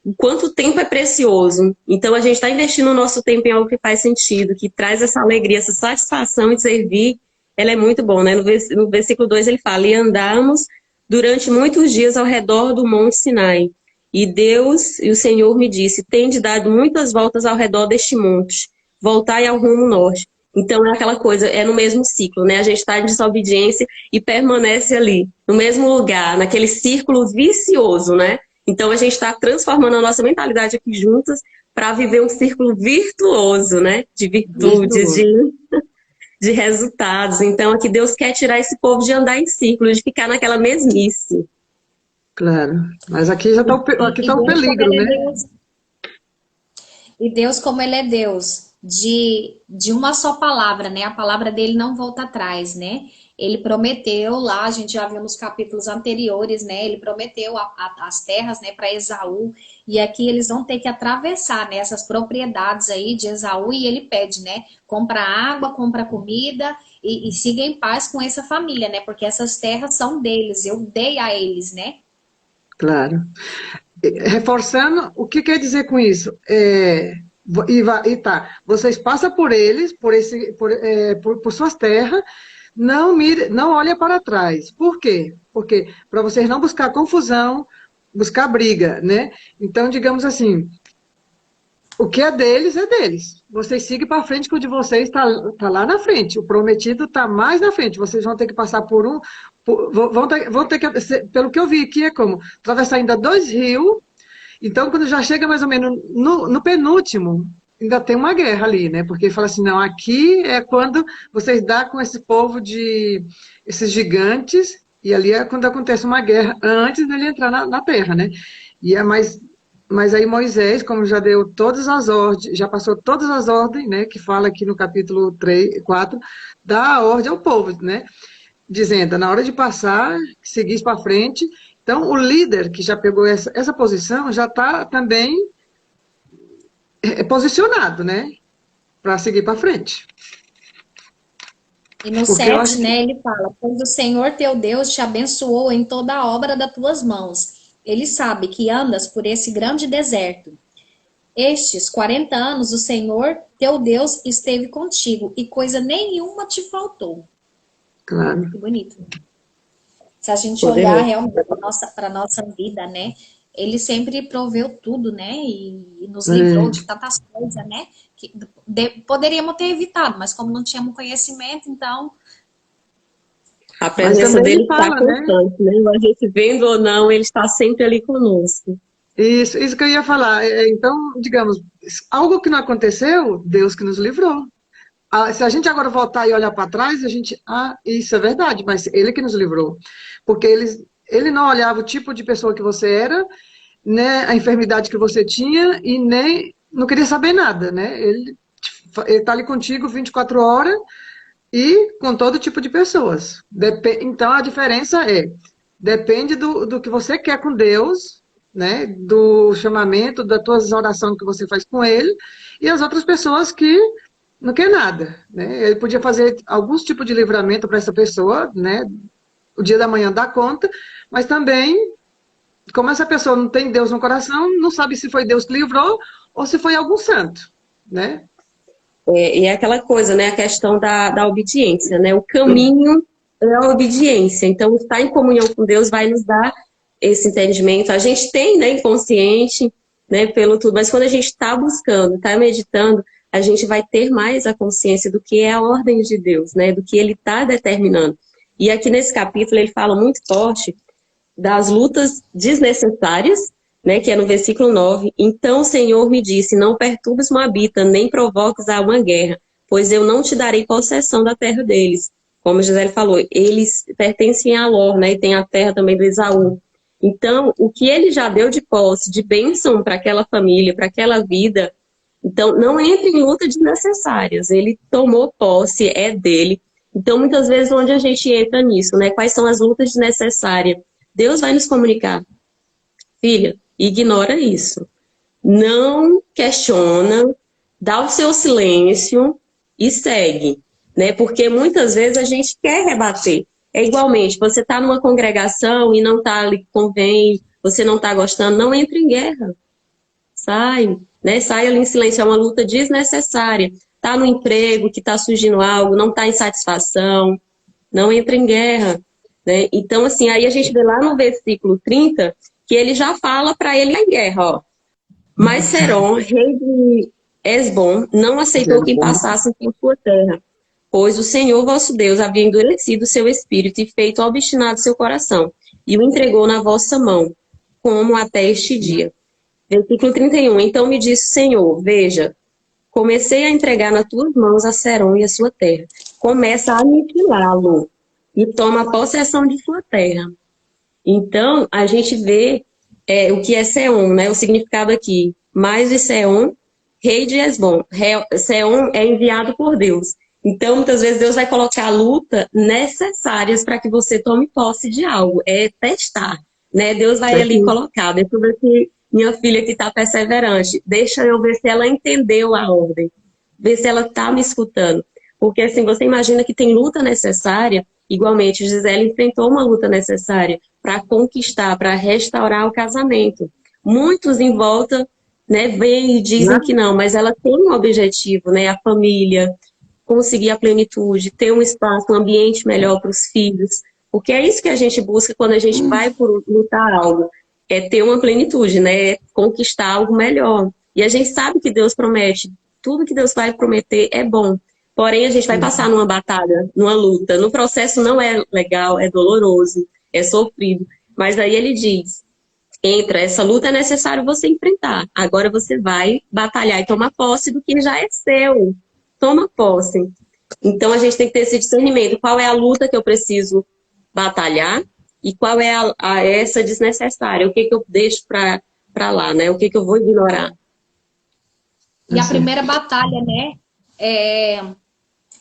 O quanto tempo é precioso. Então, a gente está investindo o nosso tempo em algo que faz sentido, que traz essa alegria, essa satisfação de servir. Ela é muito bom, né? No versículo 2 ele fala, e andamos durante muitos dias ao redor do Monte Sinai. E Deus e o Senhor me disse, tende dado muitas voltas ao redor deste monte, voltai ao rumo norte. Então é aquela coisa, é no mesmo ciclo, né? A gente está em desobediência e permanece ali, no mesmo lugar, naquele círculo vicioso, né? Então a gente está transformando a nossa mentalidade aqui juntas para viver um círculo virtuoso, né? De virtudes, de resultados. Então aqui Deus quer tirar esse povo de andar em círculo, de ficar naquela mesmice. Claro, mas aqui já está o peligro, né? E Deus, como Ele é Deus, de uma só palavra, né? A palavra dele não volta atrás, né? Ele prometeu lá, a gente já viu nos capítulos anteriores, né? Ele prometeu as terras, né, para Esaú. E aqui eles vão ter que atravessar, né, essas propriedades aí de Esaú. E ele pede, né? Compra água, compra comida e siga em paz com essa família, né? Porque essas terras são deles, eu dei a eles, né? Claro. Reforçando, o que quer dizer com isso? Vocês passam por eles, por suas terras, não olha para trás. Por quê? Porque para vocês não buscar confusão, buscar briga, né? Então, digamos assim, o que é deles, é deles. Vocês sigam para frente, que o de vocês está lá na frente. O prometido está mais na frente. Vocês vão ter que passar vão ter que, pelo que eu vi aqui, é como atravessar ainda 2 rios. Então, quando já chega mais ou menos no penúltimo, ainda tem uma guerra ali, né? Porque fala assim, não, aqui é quando vocês dão com esse povo esses gigantes, e ali é quando acontece uma guerra antes dele entrar na terra, né? E mas aí Moisés, como já deu todas as ordens, já passou todas as ordens, né? Que fala aqui no capítulo 4, dá a ordem ao povo, né? Dizendo, na hora de passar, seguir para frente. Então, o líder que já pegou essa posição já está também posicionado, né? Para seguir para frente. E no 7, né, ele fala, pois o Senhor teu Deus te abençoou em toda a obra das tuas mãos. Ele sabe que andas por esse grande deserto. Estes 40 anos o Senhor teu Deus esteve contigo e coisa nenhuma te faltou. Claro. Que bonito. Se a gente olhar realmente para a nossa vida, né? Ele sempre proveu tudo, né? E nos livrou de tantas coisas, né? Que poderíamos ter evitado, mas como não tínhamos conhecimento, então... A presença dele está constante, né? A gente vendo ou não, ele está sempre ali conosco. Isso que eu ia falar. Então, digamos, algo que não aconteceu, Deus que nos livrou. Se a gente agora voltar e olhar para trás, a gente... isso é verdade, mas ele que nos livrou. Porque ele não olhava o tipo de pessoa que você era, né, a enfermidade que você tinha, e nem... não queria saber nada, né? Ele está ali contigo 24 horas e com todo tipo de pessoas. Então, a diferença depende do que você quer com Deus, né, do chamamento, das tuas orações que você faz com ele, e as outras pessoas que não quer nada, né? Ele podia fazer alguns tipos de livramento para essa pessoa, né? O dia da manhã dá conta, mas também Como essa pessoa não tem Deus no coração, não sabe se foi Deus que livrou ou se foi algum santo, né? E é aquela coisa, né? A questão da obediência, né? O caminho é a obediência. Então, estar em comunhão com Deus vai nos dar esse entendimento. A gente tem, né, inconsciente, né, pelo tudo, mas quando a gente está buscando, está meditando, a gente vai ter mais a consciência do que é a ordem de Deus, né? Do que Ele está determinando. E aqui nesse capítulo ele fala muito forte das lutas desnecessárias, né, que é no versículo 9. Então o Senhor me disse, não perturbes Moabita, nem provoques a uma guerra, pois eu não te darei possessão da terra deles. Como Gisele falou, eles pertencem a Ló, né, e tem a terra também do Esaú. Então, o que ele já deu de posse, de bênção para aquela família, para aquela vida, então não entre em lutas desnecessárias. Ele tomou posse, é dele. Então, muitas vezes, onde a gente entra nisso, né? Quais são as lutas desnecessárias? Deus vai nos comunicar. Filha, ignora isso. Não questiona, dá o seu silêncio e segue, né? Porque muitas vezes a gente quer rebater. É igualmente, você está numa congregação e não está ali, convém, você não está gostando, não entre em guerra. Sai, né? Sai ali em silêncio, é uma luta desnecessária. Está no emprego, que está surgindo algo, não está em satisfação, não entra em guerra. Né? Então, assim, aí a gente vê lá no versículo 30, que ele já fala para ele em guerra, ó. Mas Serom, rei de Esbom, não aceitou que passassem por sua terra, pois o Senhor vosso Deus havia endurecido seu espírito e feito obstinado seu coração, e o entregou na vossa mão, como até este dia. Versículo 31, então me disse o Senhor, veja, comecei a entregar nas tuas mãos a Serom e a sua terra. Começa a aniquilá-lo e toma possessão de sua terra. Então, a gente vê o que é Seom, né? O significado aqui. Mais de Seom, rei de Esbom. Seom é enviado por Deus. Então, muitas vezes, Deus vai colocar luta necessárias para que você tome posse de algo. É testar, né? Deus vai ali colocar. Deixa eu ver se minha filha que está perseverante. Deixa eu ver se ela entendeu a ordem. Ver se ela está me escutando. Porque, assim, você imagina que tem luta necessária. Igualmente, Gisele enfrentou uma luta necessária para conquistar, para restaurar o casamento. Muitos em volta, né, vêm e dizem que não, mas ela tem um objetivo, né, a família, conseguir a plenitude, ter um espaço, um ambiente melhor para os filhos, porque é isso que a gente busca quando a gente vai por lutar algo, é ter uma plenitude, né, conquistar algo melhor. E a gente sabe que Deus promete, tudo que Deus vai prometer é bom. Porém, a gente vai passar numa batalha, numa luta. No processo não é legal, é doloroso, é sofrido. Mas aí ele diz, essa luta é necessário você enfrentar. Agora você vai batalhar e tomar posse do que já é seu. Toma posse. Então a gente tem que ter esse discernimento. Qual é a luta que eu preciso batalhar e qual é essa desnecessária? O que eu deixo para lá, né? O que eu vou ignorar? E a primeira batalha, né?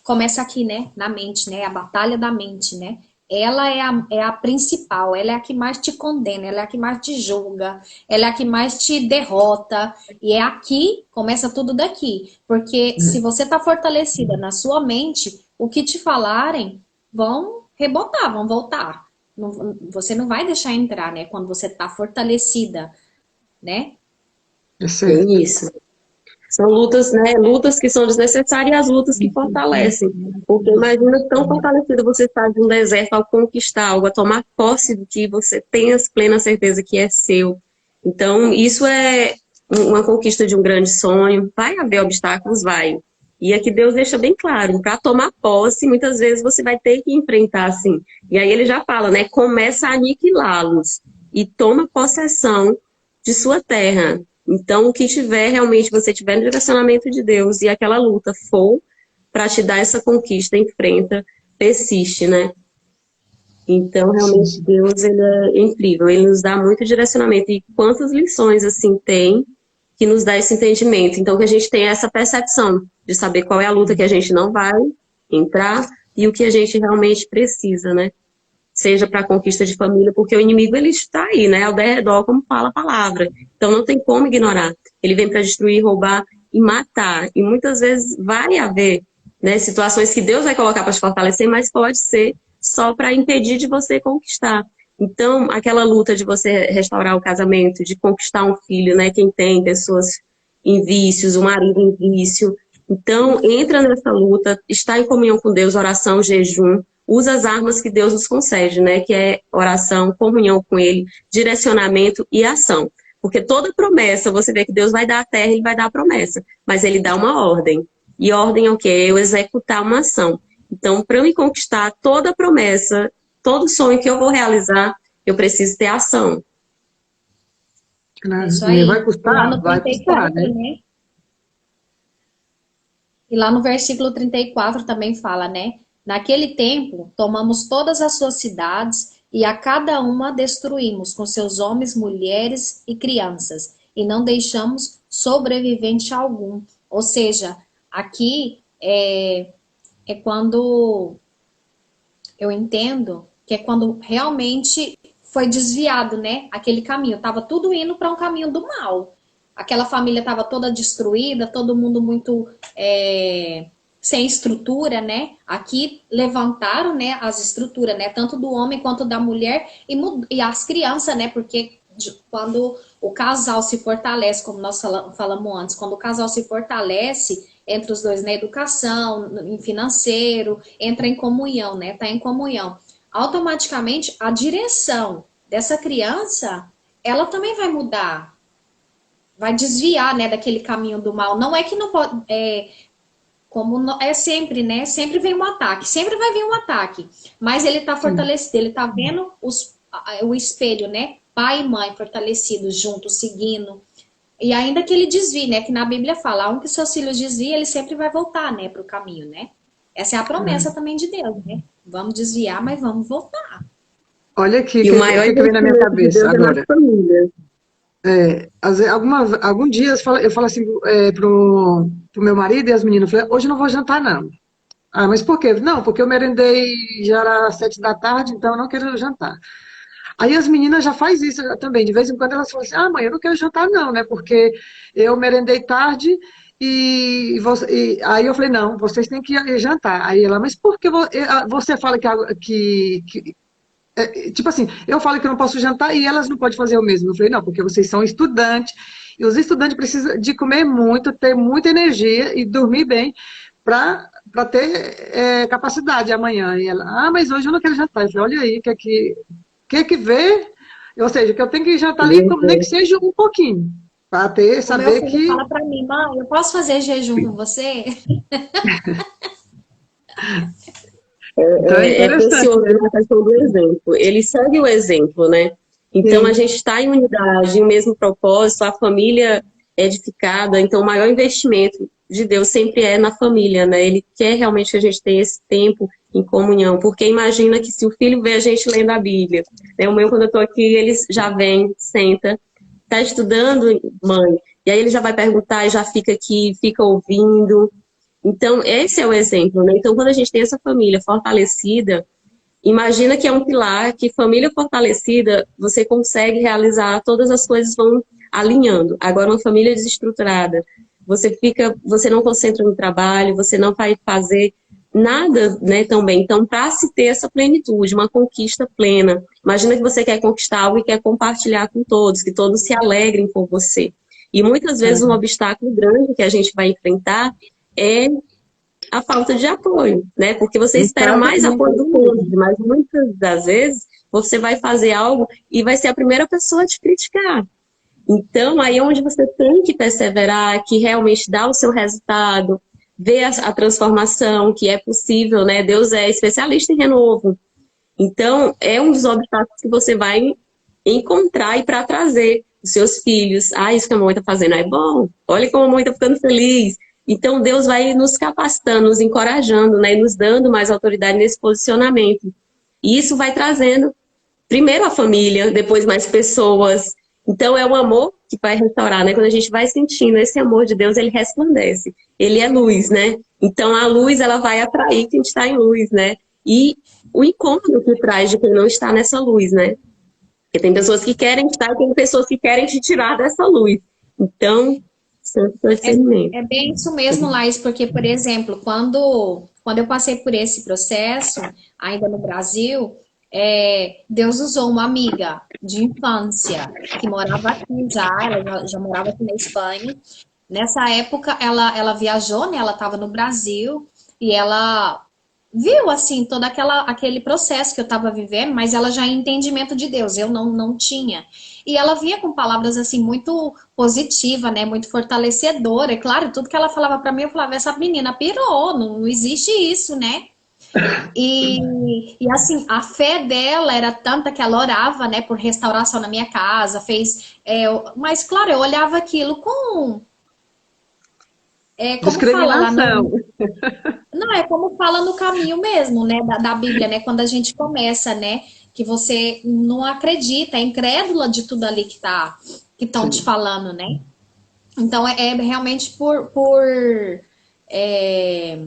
Começa aqui, né, na mente, né, a batalha da mente, né, ela é a principal, ela é a que mais te condena, ela é a que mais te julga, ela é a que mais te derrota, e é aqui, começa tudo daqui, porque se você tá fortalecida na sua mente, o que te falarem vão rebotar, vão voltar, você não vai deixar entrar, né, quando você tá fortalecida, né. É isso. São lutas, né? Lutas que são desnecessárias e as lutas que fortalecem. Porque imagina tão fortalecida você estar de um deserto ao conquistar algo, a tomar posse do que você tem a plena certeza que é seu. Então, isso é uma conquista de um grande sonho. Vai haver obstáculos? Vai. E aqui Deus deixa bem claro, para tomar posse, muitas vezes você vai ter que enfrentar assim. E aí ele já fala, né? Começa a aniquilá-los e toma possessão de sua terra. Então, o que tiver, realmente, você tiver no direcionamento de Deus e aquela luta for para te dar essa conquista, enfrenta, persiste, né? Então, realmente, Deus, ele é incrível. Ele nos dá muito direcionamento. E quantas lições, assim, tem que nos dá esse entendimento. Então, que a gente tenha essa percepção de saber qual é a luta que a gente não vai entrar e o que a gente realmente precisa, né? Seja para a conquista de família, porque o inimigo ele está aí, né, ao redor, como fala a palavra. Então não tem como ignorar. Ele vem para destruir, roubar e matar. E muitas vezes vai haver, né, situações que Deus vai colocar para te fortalecer, mas pode ser só para impedir de você conquistar. Então, aquela luta de você restaurar o casamento, de conquistar um filho, né? Quem tem pessoas em vícios, o marido em vício. Então, entra nessa luta, está em comunhão com Deus, oração, jejum, usa as armas que Deus nos concede, né? Que é oração, comunhão com Ele, direcionamento e ação. Porque toda promessa, você vê que Deus vai dar a terra, Ele vai dar a promessa, mas Ele dá uma ordem. E ordem é o quê? Eu executar uma ação. Então, para eu me conquistar toda promessa, todo sonho que eu vou realizar, eu preciso ter ação. Isso E aí. vai Lá custar? no Vai custar, 34, né? né? E lá no versículo 34 também fala, né? Naquele tempo, tomamos todas as suas cidades e a cada uma destruímos com seus homens, mulheres e crianças, e não deixamos sobrevivente algum. Ou seja, aqui é quando eu entendo que é quando realmente foi desviado, né? Aquele caminho. Tava tudo indo para um caminho do mal. Aquela família estava toda destruída, todo mundo muito sem estrutura, né? Aqui levantaram, né, as estruturas, né? Tanto do homem quanto da mulher e as crianças, né? Porque quando o casal se fortalece, como nós falamos antes, quando o casal se fortalece entre os dois na educação, em financeiro, entra em comunhão, né? Tá em comunhão. Automaticamente, a direção dessa criança, ela também vai mudar, vai desviar, né, daquele caminho do mal. Não é que não pode, como é sempre, né? Sempre vem um ataque, sempre vai vir um ataque. Mas ele tá fortalecido, ele tá vendo o espelho, né? Pai e mãe fortalecidos juntos, seguindo. E ainda que ele desvie, né? Que na Bíblia fala, um que seus filhos desviem, ele sempre vai voltar, né? Para o caminho, né? Essa é a promessa também de Deus, né? Vamos desviar, mas vamos voltar. Olha aqui, E o maior que vem na minha investimento de cabeça Deus é na agora. família. Algum dia eu falo assim pro meu marido e as meninas, eu falei, hoje eu não vou jantar, não. Ah, mas por quê? Não, porque eu merendei, já era 7 da tarde, então eu não quero jantar. Aí as meninas já faz isso também, de vez em quando elas falam assim, ah, mãe, eu não quero jantar não, né, porque eu merendei tarde aí eu falei, não, vocês têm que ir jantar. Aí ela, mas por que você fala tipo assim, eu falo que eu não posso jantar e elas não podem fazer o mesmo. Eu falei, não, porque vocês são estudantes, e os estudantes precisam de comer muito, ter muita energia e dormir bem para ter capacidade amanhã. E ela, ah, mas hoje eu não quero jantar. Eu falei, olha aí, quer que vê? Ou seja, que eu tenho que jantar ali, nem que seja um pouquinho, para O meu saber filho que... fala para mim, mãe, eu posso fazer jejum com você? Então é É interessante, precioso né? na questão do exemplo. Ele segue o exemplo, né? Então, a Sim. gente está em unidade, em o mesmo propósito, a família é edificada. Então, o maior investimento de Deus sempre é na família, né? Ele quer realmente que a gente tenha esse tempo em comunhão. Porque imagina que se o filho vê a gente lendo a Bíblia, né? O meu, quando eu estou aqui, ele já vem, senta, está estudando, mãe. E aí ele já vai perguntar e já fica aqui, fica ouvindo. Então, esse é o exemplo, né? Então, quando a gente tem essa família fortalecida, imagina que é um pilar, que família fortalecida, você consegue realizar, todas as coisas vão alinhando. Agora, uma família desestruturada, você não concentra no trabalho, você não vai fazer nada, né, tão bem. Então, para se ter essa plenitude, uma conquista plena, imagina que você quer conquistar algo e quer compartilhar com todos, que todos se alegrem com você. E muitas vezes um obstáculo grande que a gente vai enfrentar é a falta de apoio, né? Porque você espera mais apoio do cônjuge, mas muitas das vezes você vai fazer algo e vai ser a primeira pessoa a te criticar. Então, aí é onde você tem que perseverar, que realmente dá o seu resultado, ver a transformação, que é possível, né? Deus é especialista em renovo. Então, é um dos obstáculos que você vai encontrar e para trazer os seus filhos. Ah, isso que a mamãe está fazendo é bom. Olha como a mamãe está ficando feliz. Então, Deus vai nos capacitando, nos encorajando, né? E nos dando mais autoridade nesse posicionamento. E isso vai trazendo, primeiro a família, depois mais pessoas. Então, é o amor que vai restaurar, né? Quando a gente vai sentindo esse amor de Deus, ele resplandece. Ele é luz, né? Então, a luz, ela vai atrair quem está em luz, né? E o incômodo que traz de quem não está nessa luz, né? Porque tem pessoas que querem estar e tem pessoas que querem te tirar dessa luz. Então, é bem isso mesmo, Laís, porque, por exemplo, quando eu passei por esse processo, ainda no Brasil, Deus usou uma amiga de infância que morava aqui já, ela já morava aqui na Espanha. Nessa época, ela viajou, né? Ela estava no Brasil e ela viu, assim, todo aquele processo que eu estava vivendo, mas ela já em entendimento de Deus, eu não tinha. E ela via com palavras, assim, muito positivas, né? Muito fortalecedoras. É claro, tudo que ela falava para mim, eu falava, essa menina pirou, não existe isso, né? E assim, a fé dela era tanta que ela orava, né, por restauração na minha casa, mas claro, eu olhava aquilo com, como fala lá Discriminação. não, é como fala no caminho mesmo, né, da Bíblia, né, quando a gente começa, né, que você não acredita, é incrédula de tudo ali que estão te Sim. falando, né? Então é realmente é,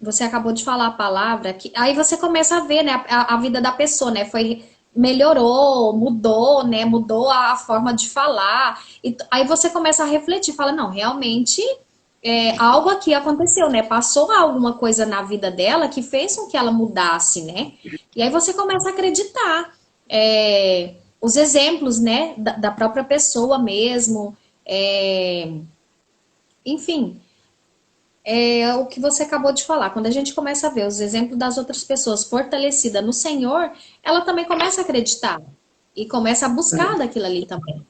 você acabou de falar a palavra, que aí você começa a ver, né, a vida da pessoa, né, melhorou, mudou, né, mudou a forma de falar, e aí você começa a refletir, fala, não, realmente algo aqui aconteceu, né, passou alguma coisa na vida dela que fez com que ela mudasse, né, e aí você começa a acreditar, os exemplos, né, da própria pessoa mesmo, enfim, é o que você acabou de falar. Quando a gente começa a ver os exemplos das outras pessoas fortalecidas no Senhor, ela também começa a acreditar e começa a buscar daquilo ali também.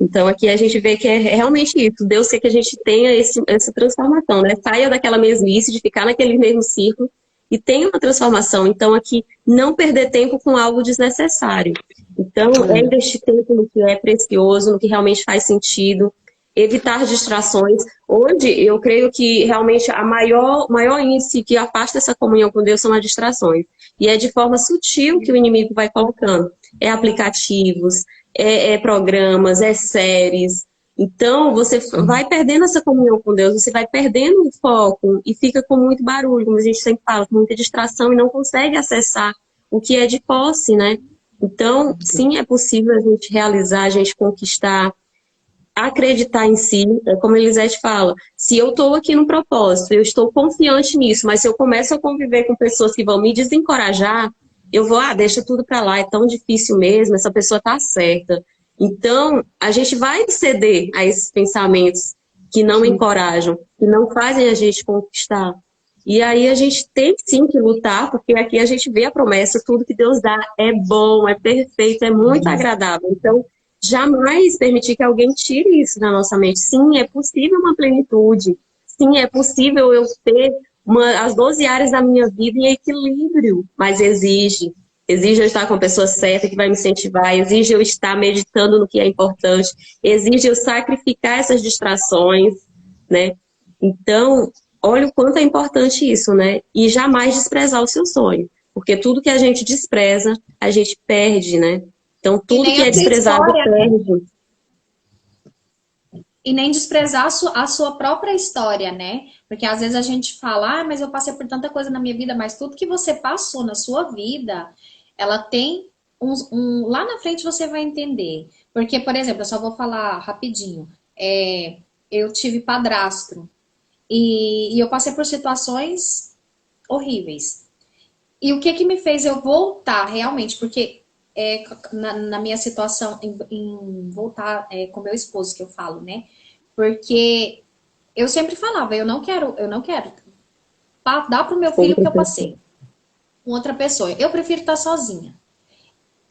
Então, aqui a gente vê que é realmente isso. Deus quer que a gente tenha essa transformação, né? Saia daquela mesmice, de ficar naquele mesmo círculo e tenha uma transformação. Então, aqui, não perder tempo com algo desnecessário. Então, é investir tempo no que é precioso, no que realmente faz sentido, evitar distrações. Hoje, eu creio que realmente maior índice que afasta essa comunhão com Deus são as distrações. E é de forma sutil que o inimigo vai colocando. É aplicativos, programas, séries. Então, você vai perdendo essa comunhão com Deus, você vai perdendo o foco e fica com muito barulho, como a gente sempre fala, com muita distração e não consegue acessar o que é de posse, né? Então, sim, é possível a gente realizar, a gente conquistar, acreditar em si, como a Elisete fala, se eu estou aqui no propósito, eu estou confiante nisso, mas se eu começo a conviver com pessoas que vão me desencorajar, eu vou, deixa tudo para lá, é tão difícil mesmo, essa pessoa tá certa. Então, a gente vai ceder a esses pensamentos que não Sim. encorajam, que não fazem a gente conquistar. E aí a gente tem sim que lutar, porque aqui a gente vê a promessa, tudo que Deus dá é bom, é perfeito, é muito agradável. Então, jamais permitir que alguém tire isso da nossa mente. Sim, é possível uma plenitude. Sim, é possível eu ter as 12 áreas da minha vida em equilíbrio, mas exige eu estar com a pessoa certa que vai me incentivar, exige eu estar meditando no que é importante, exige eu sacrificar essas distrações, né? Então, olha o quanto é importante isso, né? E jamais desprezar o seu sonho, porque tudo que a gente despreza, a gente perde, né? Então, E tudo nem que a é sua desprezado história, né? perde. E nem desprezar a sua própria história, né? Porque às vezes a gente fala, mas eu passei por tanta coisa na minha vida, mas tudo que você passou na sua vida, ela tem lá na frente você vai entender. Porque, por exemplo, eu só vou falar rapidinho. Eu tive padrasto e eu passei por situações horríveis. E o que me fez eu voltar realmente, porque na minha situação em voltar com meu esposo que eu falo, né? Porque eu sempre falava, eu não quero dar pro meu filho o que Outra eu pessoa. passei com outra pessoa. Eu prefiro estar sozinha.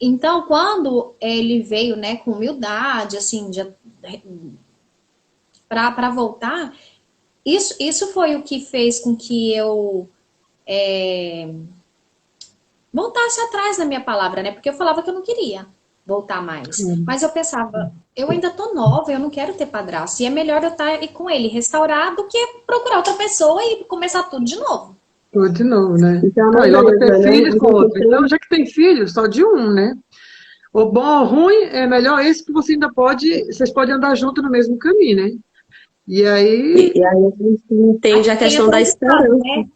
Então, quando ele veio, né, com humildade, assim, para voltar, isso foi o que fez com que eu voltasse atrás da minha palavra, né? Porque eu falava que eu não queria voltar mais. Mas eu pensava, eu ainda tô nova, eu não quero ter padrasto. E é melhor eu estar aí com ele restaurado do que procurar outra pessoa e começar tudo de novo. Tudo de novo, né? Então, Não, e logo ter beleza, né? filhos A com gente outro. Então, tem. já que tem filhos, só de um, né? O bom ou ruim é melhor esse que você ainda pode, vocês podem andar junto no mesmo caminho, né? E aí, E aí a gente entende a Tem questão até da um ditado, esperança. né?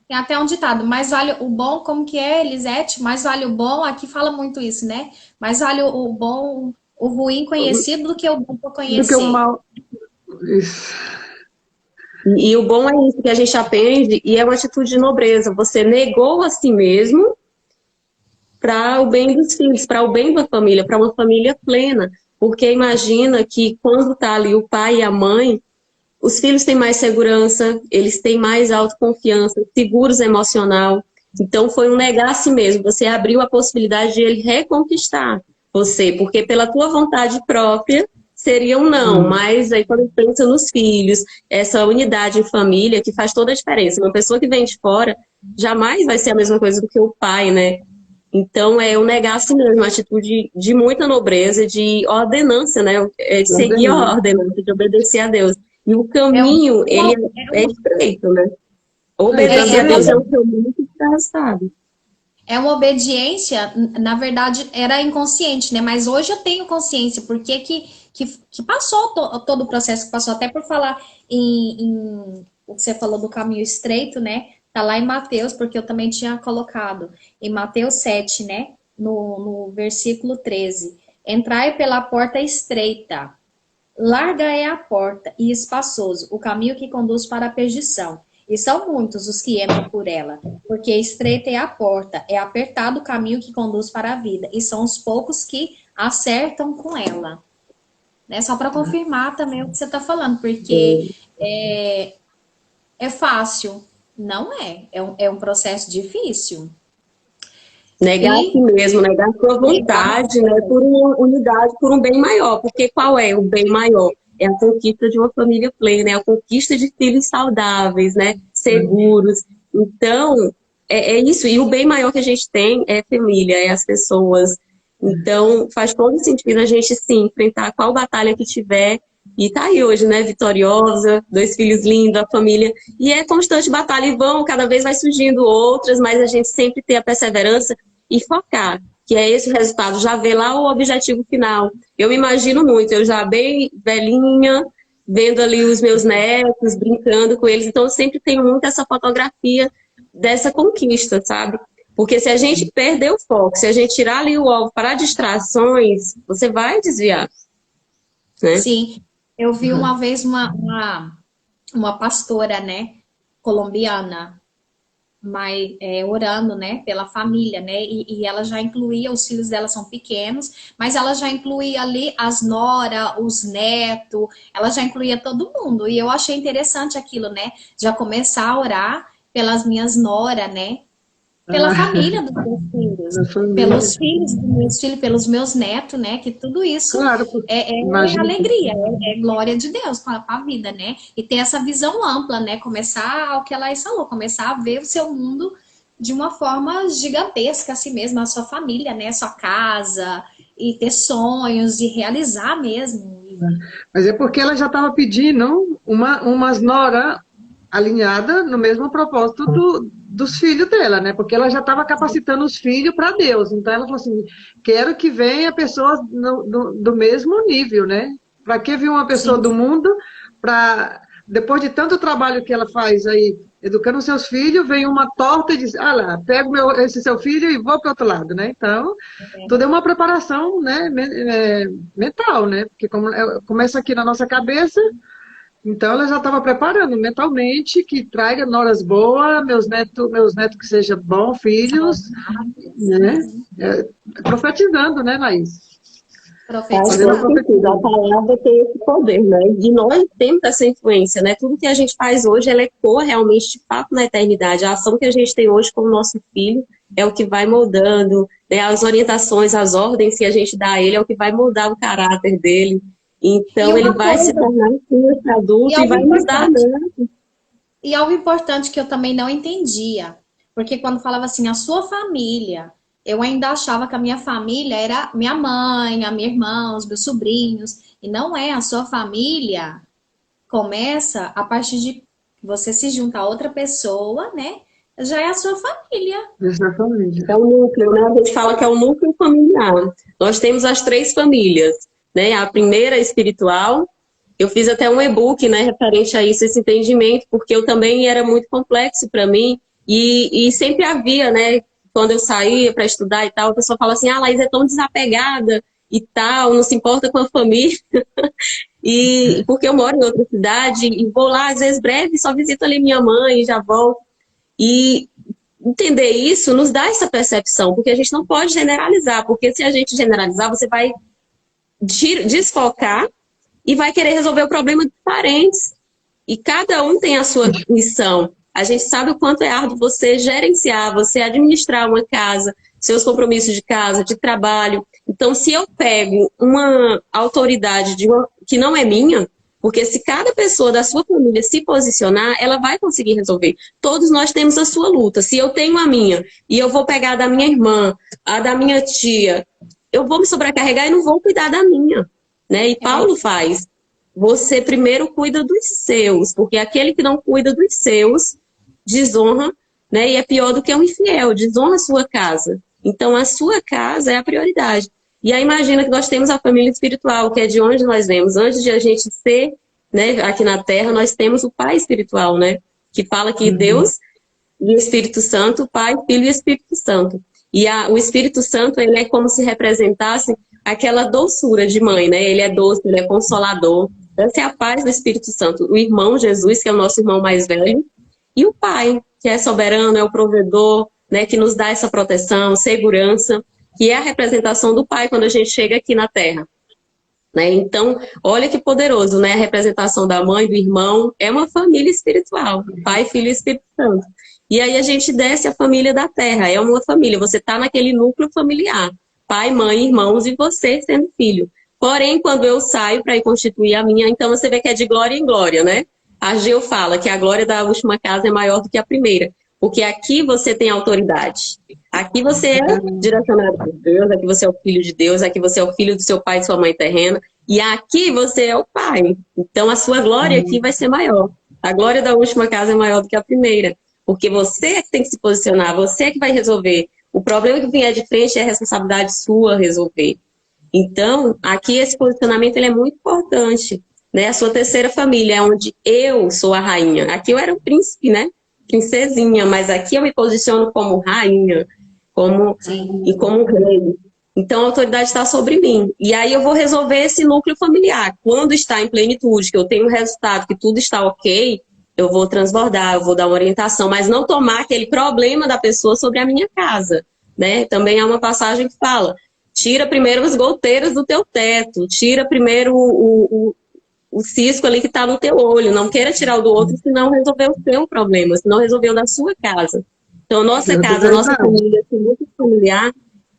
Tem até um ditado, mais vale o bom, como que é, Elisete? Mais vale o bom, aqui fala muito isso, né? Mais vale o bom, o ruim conhecido do que o bom por do que o conhecer. mal. Isso. E o bom é isso que a gente aprende, e é uma atitude de nobreza. Você negou a si mesmo para o bem dos filhos, para o bem da família, para uma família plena. Porque imagina que quando está ali o pai e a mãe, os filhos têm mais segurança, eles têm mais autoconfiança, seguros emocional. Então foi um negar a si mesmo. Você abriu a possibilidade de ele reconquistar você, porque pela tua vontade própria seria um não. Mas aí quando pensa nos filhos, essa unidade em família que faz toda a diferença. Uma pessoa que vem de fora jamais vai ser a mesma coisa do que o pai, né? Então, é o negar a si mesmo, uma atitude de muita nobreza, de ordenância, né? É de seguir a ordenança, de obedecer a Deus. E o caminho, ele é estreito, né? Obedecer a Deus é um caminho que está arrastado. É uma obediência, na verdade, era inconsciente, né? Mas hoje eu tenho consciência, porque que passou todo o processo que passou, até por falar o que você falou do caminho estreito, né? Tá lá em Mateus, porque eu também tinha colocado em Mateus 7, né? No versículo 13. Entrai pela porta estreita, larga é a porta e espaçoso o caminho que conduz para a perdição. E são muitos os que entram por ela, porque estreita é a porta, é apertado o caminho que conduz para a vida, e são os poucos que acertam com ela. Né? Só para confirmar também o que você está falando, porque é fácil. Não é. É um processo difícil. Negar a si mesmo, negar a sua vontade, né, por uma unidade, por um bem maior. Porque qual é o bem maior? É a conquista de uma família plena, é a conquista de filhos saudáveis, né, seguros. Então, é isso. E o bem maior que a gente tem é a família, é as pessoas. Então, faz todo sentido a gente, sim, enfrentar qual batalha que tiver. E tá aí hoje, né, vitoriosa, 2 filhos lindos, a família. E é constante batalha e cada vez vai surgindo outras, mas a gente sempre tem a perseverança e focar, que é esse o resultado, já ver lá o objetivo final. Eu me imagino muito, eu já bem velhinha, vendo ali os meus netos, brincando com eles, então eu sempre tenho muito essa fotografia dessa conquista, sabe? Porque se a gente perder o foco, se a gente tirar ali o alvo para distrações, você vai desviar. Né? Sim, eu vi uma vez uma pastora, né, colombiana, mas orando, né, pela família, né, e ela já incluía, os filhos dela são pequenos, mas ela já incluía ali as nora, os netos, ela já incluía todo mundo, e eu achei interessante aquilo, né, já começar a orar pelas minhas nora, né, pela família dos meus filhos, pelos filhos dos meus filhos, pelos meus netos, né? Que tudo isso é alegria, é glória de Deus para a vida, né? E ter essa visão ampla, né? Começar, o que ela falou, começar a ver o seu mundo de uma forma gigantesca, assim mesmo, a sua família, né? A sua casa, e ter sonhos, de realizar mesmo. Mas é porque ela já estava pedindo umas nora alinhada no mesmo propósito dos filhos dela, né? Porque ela já estava capacitando os filhos para Deus. Então ela falou assim, quero que venha pessoas do mesmo nível, né? Para que vir uma pessoa do mundo, depois de tanto trabalho que ela faz aí, educando seus filhos, vem uma torta e diz, ah lá, pego esse seu filho e vou para o outro lado, né? Então, tudo é uma preparação, né, mental, né? Porque começa aqui na nossa cabeça. Então ela já estava preparando mentalmente que traga noras boas, meus netos que sejam bons filhos, né? Profetizando, né, Laís? Profetizando. A palavra tem esse poder, né? E nós temos essa influência, né? Tudo que a gente faz hoje, ela ecoa realmente de fato na eternidade. A ação que a gente tem hoje com o nosso filho é o que vai moldando, né? As orientações, as ordens que a gente dá a ele é o que vai moldar o caráter dele. Então ele vai se tornar um adulto e vai mudar, né? E algo importante que eu também não entendia, porque quando falava assim, a sua família, eu ainda achava que a minha família era minha mãe, a minha irmã, os meus sobrinhos, e não é. A sua família começa a partir de você se juntar a outra pessoa, né? Já é a sua família. Exatamente. É o núcleo, né? A gente fala que é o núcleo familiar. Nós temos as 3 famílias. Né? A primeira é espiritual, eu fiz até um e-book, né, referente a isso, esse entendimento, porque eu também era muito complexo para mim, e sempre havia, né, quando eu saía para estudar e tal, a pessoa fala assim, Laís é tão desapegada e tal, não se importa com a família, e porque eu moro em outra cidade, e vou lá, às vezes breve, só visito ali minha mãe e já volto, e entender isso nos dá essa percepção, porque a gente não pode generalizar, porque se a gente generalizar, você vai desfocar e vai querer resolver o problema dos parentes. E cada um tem a sua missão. A gente sabe o quanto é árduo você gerenciar, você administrar uma casa, seus compromissos de casa, de trabalho. Então, se eu pego uma autoridade que não é minha, porque se cada pessoa da sua família se posicionar, ela vai conseguir resolver. Todos nós temos a sua luta. Se eu tenho a minha e eu vou pegar a da minha irmã, a da minha tia, eu vou me sobrecarregar e não vou cuidar da minha. Né? E Paulo faz. Você primeiro cuida dos seus, porque aquele que não cuida dos seus desonra, né? E é pior do que um infiel, desonra a sua casa. Então, a sua casa é a prioridade. E aí imagina que nós temos a família espiritual, que é de onde nós vemos. Antes de a gente ser, né, aqui na Terra, nós temos o Pai espiritual, né? Que fala que Deus e o Espírito Santo, Pai, Filho e Espírito Santo. E o Espírito Santo, ele é como se representasse aquela doçura de mãe, né? Ele é doce, ele é consolador. Essa é a paz do Espírito Santo. O irmão Jesus, que é o nosso irmão mais velho, e o Pai, que é soberano, é o provedor, né? Que nos dá essa proteção, segurança, que é a representação do Pai quando a gente chega aqui na Terra. Né? Então, olha que poderoso, né? A representação da mãe, do irmão, é uma família espiritual. Pai, Filho e Espírito Santo. E aí a gente desce a família da Terra, é uma família. Você está naquele núcleo familiar. Pai, mãe, irmãos e você sendo filho. Porém, quando eu saio para ir constituir a minha, então você vê que é de glória em glória, né? A Geu fala que a glória da última casa é maior do que a primeira. Porque aqui você tem autoridade. Aqui você é direcionado por Deus, aqui você é o filho de Deus, aqui você é o filho do seu pai e sua mãe terrena, e aqui você é o pai. Então a sua glória aqui vai ser maior. A glória da última casa é maior do que a primeira. Porque você é que tem que se posicionar, você é que vai resolver. O problema que vier de frente é a responsabilidade sua resolver. Então, aqui esse posicionamento ele é muito importante. Né? A sua terceira família é onde eu sou a rainha. Aqui eu era o príncipe, né? Princesinha, mas aqui eu me posiciono como rainha, e como rei. Então a autoridade está sobre mim. E aí eu vou resolver esse núcleo familiar. Quando está em plenitude, que eu tenho um resultado, que tudo está ok, eu vou transbordar, eu vou dar uma orientação, mas não tomar aquele problema da pessoa sobre a minha casa. Né? Também há uma passagem que fala, tira primeiro as goteiras do teu teto, tira primeiro o cisco ali que está no teu olho. Não queira tirar o do outro, senão resolveu o seu problema, senão resolveu da sua casa. Então, nossa casa, nossa família, esse núcleo familiar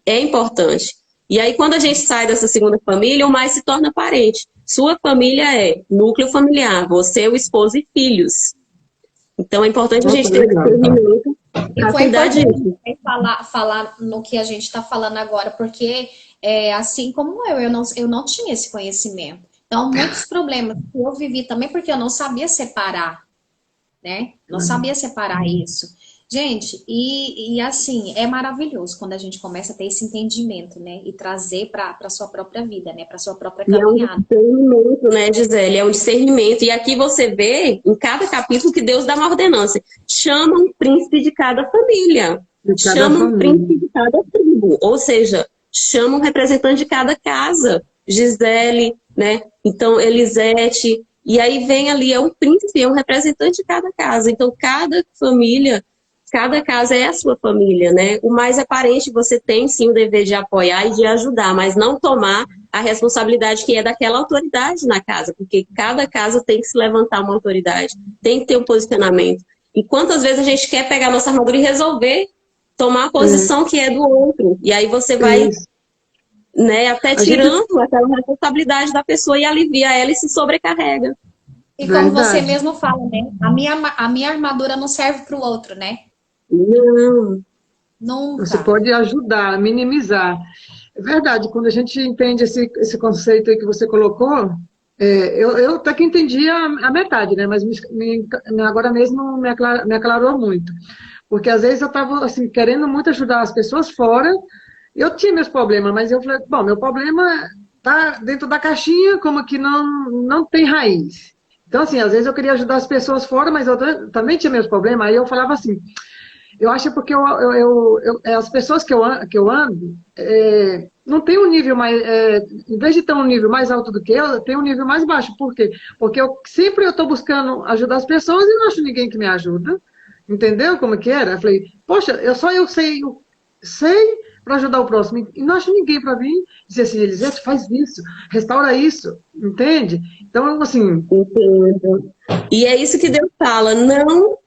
é importante. E aí, quando a gente sai dessa segunda família, o mais se torna parente. Sua família é núcleo familiar, você, o esposo e filhos. Então, é importante a gente ter esse discernimento para cuidar disso. Falar no que a gente está falando agora, porque assim como eu não tinha esse conhecimento. Então, muitos problemas que eu vivi também, porque eu não sabia separar, né? Não sabia separar isso. Gente, e assim, é maravilhoso quando a gente começa a ter esse entendimento, né? E trazer para a sua própria vida, né? Para a sua própria caminhada. É um discernimento, né, Gisele? É um discernimento. E aqui você vê, em cada capítulo, que Deus dá uma ordenança. Chama um príncipe de cada família. Chama um príncipe de cada tribo. Ou seja, chama um representante de cada casa. Gisele, né? Então, Elisete. E aí vem ali, é um príncipe, é um representante de cada casa. Então, cada família... Cada casa é a sua família, né? O mais aparente, você tem sim o dever de apoiar e de ajudar, mas não tomar a responsabilidade que é daquela autoridade na casa, porque cada casa tem que se levantar uma autoridade, tem que ter um posicionamento. E quantas vezes a gente quer pegar nossa armadura e resolver tomar a posição que é do outro, e aí você vai, né, até tirando aquela responsabilidade da pessoa e alivia ela e se sobrecarrega. E como você mesmo fala, né? A minha armadura não serve para o outro, né? Não. Nunca. Você pode ajudar, minimizar. É verdade, quando a gente entende esse conceito aí que você colocou, eu até que entendi a metade, né? Mas agora mesmo me aclarou muito. Porque às vezes eu estava assim, querendo muito ajudar as pessoas fora, eu tinha meus problemas, mas eu falei, bom, meu problema está dentro da caixinha, como que não tem raiz. Então, assim, às vezes eu queria ajudar as pessoas fora, mas eu também tinha meus problemas, aí eu falava assim... Eu acho porque as pessoas que eu ando não tem um nível mais... em vez de ter um nível mais alto do que eu, tem um nível mais baixo. Por quê? Porque sempre eu estou buscando ajudar as pessoas e não acho ninguém que me ajuda. Entendeu como é que era? Eu falei, poxa, eu sei para ajudar o próximo. E não acho ninguém para vir dizer assim, Elisete, faz isso, restaura isso, entende? Então, assim, Entendo. E é isso que Deus fala, não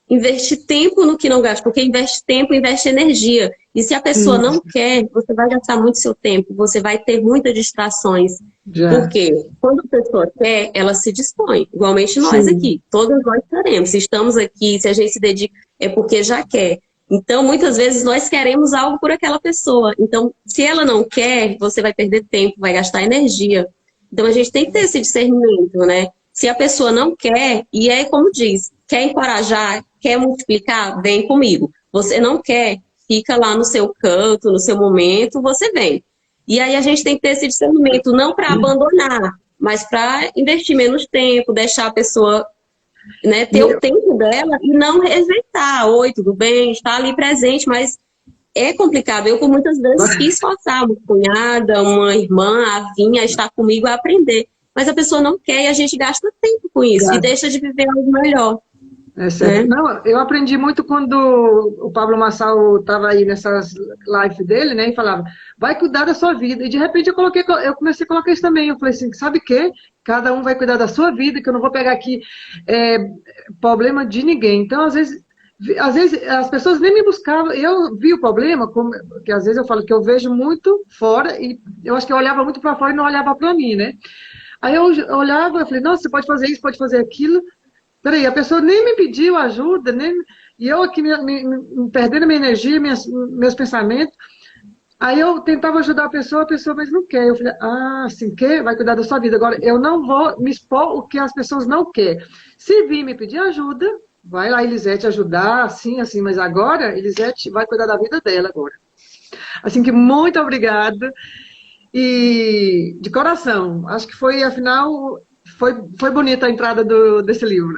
investir tempo no que não gasta, porque investe tempo, investe energia. E se a pessoa não isso, quer, você vai gastar muito seu tempo, você vai ter muitas distrações. já, Porque quando a pessoa quer, ela se dispõe. Igualmente nós sim, aqui, todos nós queremos. Se estamos aqui, se a gente se dedica, é porque já quer. Então, muitas vezes nós queremos algo por aquela pessoa. Então, se ela não quer, você vai perder tempo, vai gastar energia. Então, a gente tem que ter esse discernimento, né? Se a pessoa não quer, e é como diz, quer encorajar, quer multiplicar, vem comigo. Você não quer, fica lá no seu canto, no seu momento, você vem. E aí a gente tem que ter esse discernimento, não para abandonar, mas para investir menos tempo, deixar a pessoa, né, e ter o eu, tempo dela e não rejeitar. Oi, tudo bem? Está ali presente, mas é complicado. Eu, por muitas vezes, quis forçar uma cunhada, uma irmã a vir a estar comigo a aprender. Mas a pessoa não quer e a gente gasta tempo com isso e deixa de viver algo melhor, é certo. né? Não, eu aprendi muito quando o Pablo Marçal estava aí nessas lives dele, né, e falava, vai cuidar da sua vida. E de repente eu comecei a colocar isso também. Eu falei assim, sabe o quê? Cada um vai cuidar da sua vida, que eu não vou pegar aqui é, problema de ninguém. Então, às vezes as pessoas nem me buscavam. Eu vi o problema, como, que às vezes eu falo que eu vejo muito fora e eu acho que eu olhava muito para fora e não olhava para mim, né? Aí eu olhava, eu falei, nossa, você pode fazer isso, pode fazer aquilo. Peraí, a pessoa nem me pediu ajuda, nem, e eu aqui perdendo minha energia, meus pensamentos. Aí eu tentava ajudar a pessoa, mas não quer. Eu falei, ah, assim, quer? Vai cuidar da sua vida. Agora, eu não vou me expor o que as pessoas não querem. Se vir me pedir ajuda, vai lá, Elisete, ajudar, assim, assim, mas agora, Elisete vai cuidar da vida dela agora. Assim que muito obrigada. E de coração, acho que foi, afinal, foi bonita a entrada desse livro.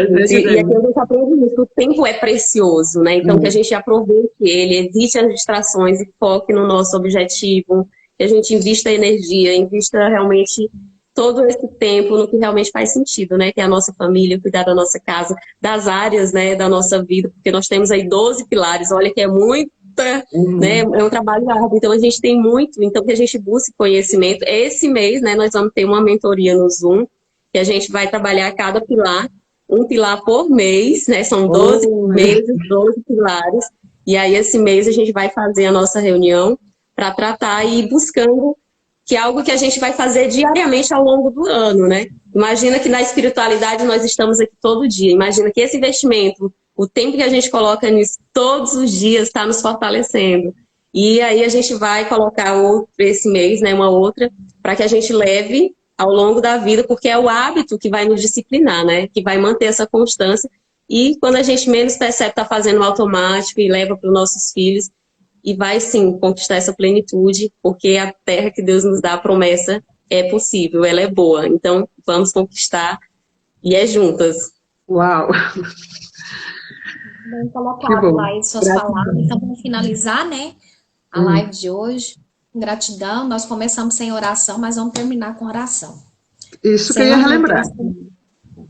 Né, E aqui a Gisele? gente aprende isso. O tempo é precioso, né? Então, que a gente aproveite ele, evite as distrações e foque no nosso objetivo, que a gente invista energia, invista realmente todo esse tempo no que realmente faz sentido, né? Que é a nossa família, cuidar da nossa casa, das áreas, né, da nossa vida, porque nós temos aí 12 pilares, olha que é muita, né? Uhum. É um trabalho árduo, então a gente tem muito, então que a gente busque conhecimento. Esse mês, né, nós vamos ter uma mentoria no Zoom, que a gente vai trabalhar cada pilar um pilar por mês, né? São 12 Oh, meses, 12 pilares. E aí, esse mês, a gente vai fazer a nossa reunião para tratar e ir buscando que é algo que a gente vai fazer diariamente ao longo do ano, né? Imagina que na espiritualidade nós estamos aqui todo dia. Imagina que esse investimento, o tempo que a gente coloca nisso todos os dias está nos fortalecendo. E aí a gente vai colocar esse mês, né, uma outra, para que a gente leve ao longo da vida, porque é o hábito que vai nos disciplinar, né? Que vai manter essa constância. E quando a gente menos percebe, está fazendo automático e leva para os nossos filhos. E vai sim conquistar essa plenitude, porque a terra que Deus nos dá, a promessa, é possível, ela é boa. Então, vamos conquistar e é juntas. uau, Bem que colocado bom. lá as suas palavras. Gratidão. Então, vamos finalizar, né? A Hum, live de hoje. Gratidão. Nós começamos sem oração, mas vamos terminar com oração. isso que eu ia Senhor, meu Deus, relembrar.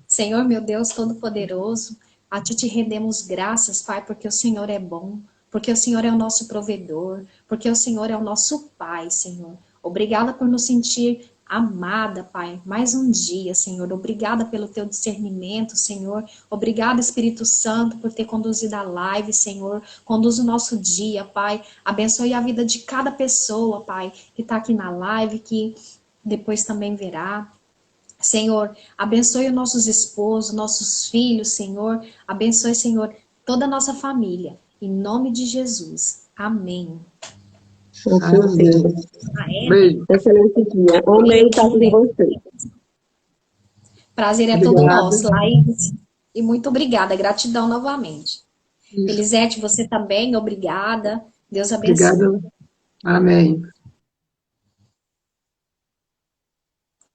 Senhor, meu Deus Todo-Poderoso, a Ti te rendemos graças, Pai, porque o Senhor é bom, porque o Senhor é o nosso provedor, porque o Senhor é o nosso Pai, Senhor. Obrigada por nos sentir amada, Pai, mais um dia, Senhor. Obrigada pelo Teu discernimento, Senhor. Obrigada, Espírito Santo, por ter conduzido a live, Senhor. Conduz o nosso dia, Pai. Abençoe a vida de cada pessoa, Pai, que está aqui na live, que depois também verá. Senhor, abençoe os nossos esposos, nossos filhos, Senhor. Abençoe, Senhor, toda a nossa família. Em nome de Jesus. Amém. Assim Amém. seja. Ah, é? Beijo. Excelente dia. Amém, estar com você. Prazer é todo Obrigada. nosso, Laís. E muito obrigada. Gratidão novamente. Isso. Elisete, você também, obrigada. Deus abençoe. Obrigada. Amém.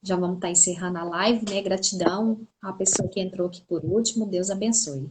Já vamos estar encerrando a live, né? Gratidão à pessoa que entrou aqui por último. Deus abençoe.